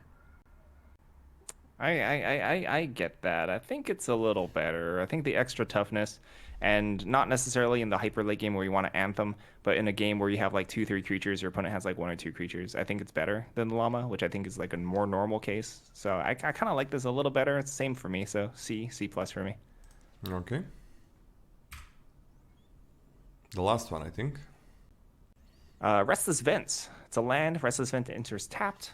I get that. I think it's a little better. I think the extra toughness, and not necessarily in the hyper late game where you want to anthem, but in a game where you have like 2, 3 creatures, your opponent has like 1 or 2 creatures. I think it's better than the llama, which I think is like a more normal case. So I kind of like this a little better. It's the same for me. So C plus for me. Okay. The last one, I think. Restless Vents. It's a land. Restless Vent enters tapped.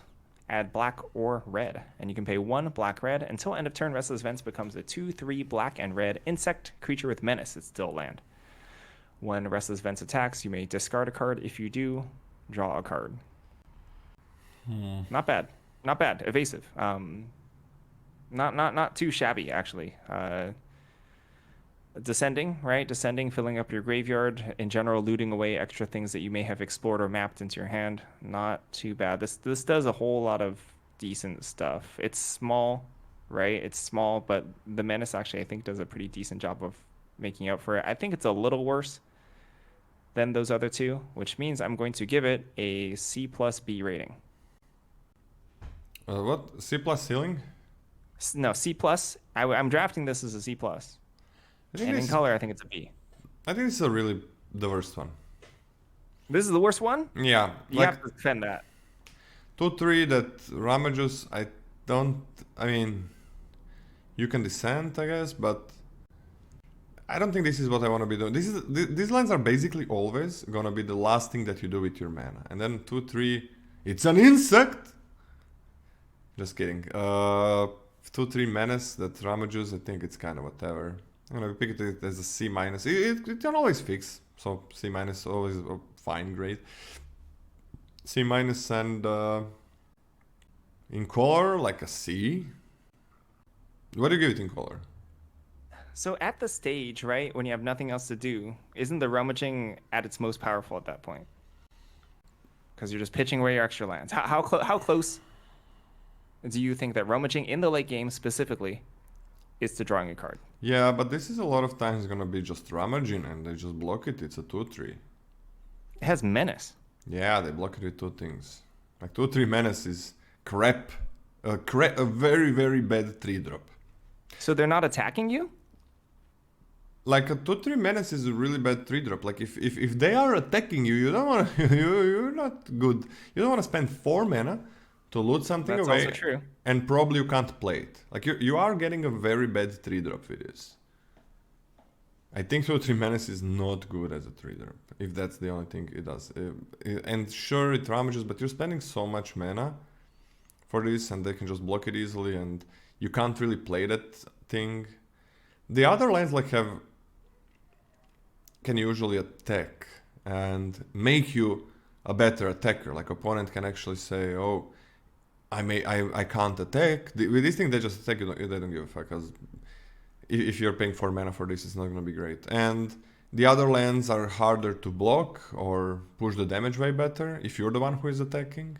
Add black or red, and you can pay 1 black-red. Until end of turn, Restless Vents becomes a 2/3 black and red insect creature with menace. It's still land. When Restless Vents attacks, you may discard a card. If you do, draw a card. Not bad. Not bad. Evasive. Not too shabby, actually. Descending, right? Descending, filling up your graveyard. In general, looting away extra things that you may have explored or mapped into your hand. Not too bad. This does a whole lot of decent stuff. It's small, right? It's small, but the menace actually, I think, does a pretty decent job of making up for it. I think it's a little worse than those other two, which means I'm going to give it a C plus B rating. What? C plus ceiling? No, C plus. I'm drafting this as a C plus. And in color, I think it's a B. I think this is really the worst one. This is the worst one? Yeah. You have to defend that. 2/3 that Ramageus, I mean, you can descend, I guess, but I don't think this is what I want to be doing. These lines are basically always gonna be the last thing that you do with your mana. And then 2/3, it's an insect! Just kidding. 2/3 menace, that Ramageus, I think it's kind of whatever. I'm gonna pick it as a C minus. It can always fix, so C minus always fine, great. C minus and in color like a C. What do you give it in color? So at the stage, right, when you have nothing else to do, isn't the rummaging at its most powerful at that point? Because you're just pitching away your extra lands. How close do you think that rummaging in the late game specifically is to drawing a card? Yeah, but this is a lot of times gonna be just rummaging and they just block it. It's a 2/3. It has menace. Yeah, they block it with 2 things. Like 2/3 menace is crap. A very, very bad 3-drop. So they're not attacking you? Like a 2/3 menace is a really bad 3-drop. Like if they are attacking you, you don't wanna you're not good. You don't wanna spend 4 mana to loot something That's away. also true. And probably you can't play it. Like you are getting a very bad 3-drop with this. I think 2/3 menace is not good as a 3-drop, if that's the only thing it does. And sure, it ramages, but you're spending so much mana for this, and they can just block it easily, and you can't really play that thing. The other lands can usually attack and make you a better attacker. Like opponent can actually say, "Oh, I can't attack." With this thing, they just attack you. They don't give a fuck, because if you're paying 4 mana for this, it's not gonna be great. And the other lands are harder to block or push the damage way better if you're the one who is attacking.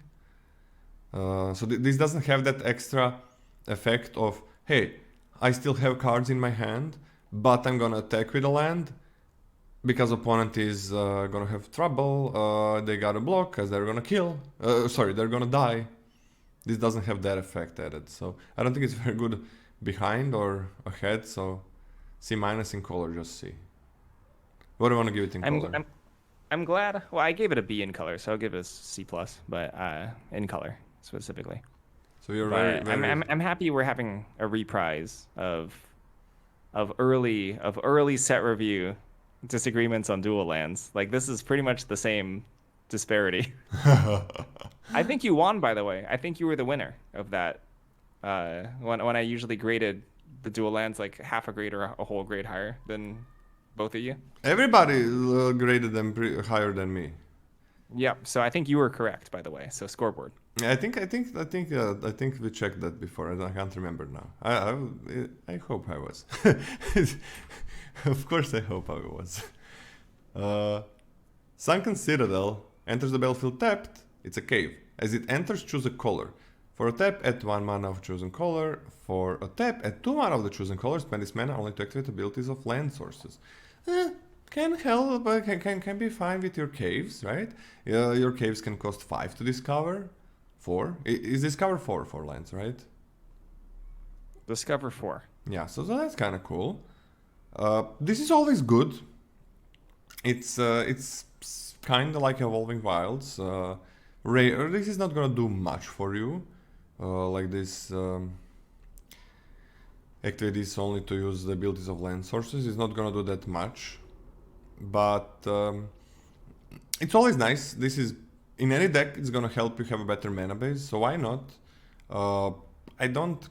So this doesn't have that extra effect of, hey, I still have cards in my hand, but I'm gonna attack with a land because opponent is gonna have trouble. They gotta block because they're gonna kill. They're gonna die. This doesn't have that effect added, so I don't think it's very good behind or ahead. So C minus in color, just C. What do you want to give it in color? I'm glad. Well, I gave it a B in color, so I'll give it a C plus, but in color specifically. So you're but very. I'm happy we're having a reprise of early set review disagreements on dual lands. Like this is pretty much the same disparity. I think you won, by the way. I think you were the winner of that. When I usually graded the dual lands like half a grade or a whole grade higher than both of you. Everybody graded them higher than me. Yep. So I think you were correct, by the way. So scoreboard. I think we checked that before. I can't remember now. I hope I was. Of course, I hope I was. Sunken Citadel enters the battlefield tapped. It's a cave. As it enters, choose a color. For a tap, add 1 mana of chosen color. For a tap, add 2 mana of the chosen color. Spend this mana only to activate abilities of land sources. Can help, but can be fine with your caves, right? Your caves can cost 5 to discover. 4? Is discover 4 for lands, right? Discover 4. Yeah, so that's kind of cool. This is always good. It's kind of like Evolving Wilds. This is not gonna do much for you. Like this, activate this only to use the abilities of land sources. It's not gonna do that much, but it's always nice. This is in any deck. It's gonna help you have a better mana base. So why not? I don't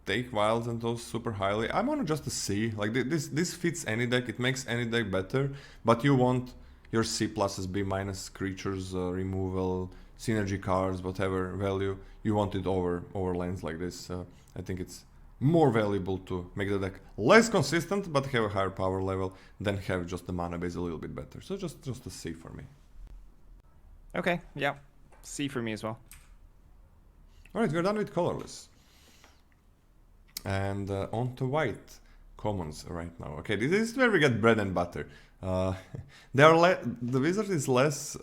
take wilds and those super highly. I want just to see, like this fits any deck. It makes any deck better, but you want your C pluses, B minus creatures, removal, synergy cards, whatever value you want it over lands like this. I think it's more valuable to make the deck less consistent but have a higher power level than have just the mana base a little bit better. So just a C for me. Okay, yeah, C for me as well. Alright, we're done with colorless. And on to white commons right now. Okay, this is where we get bread and butter. The wizard is less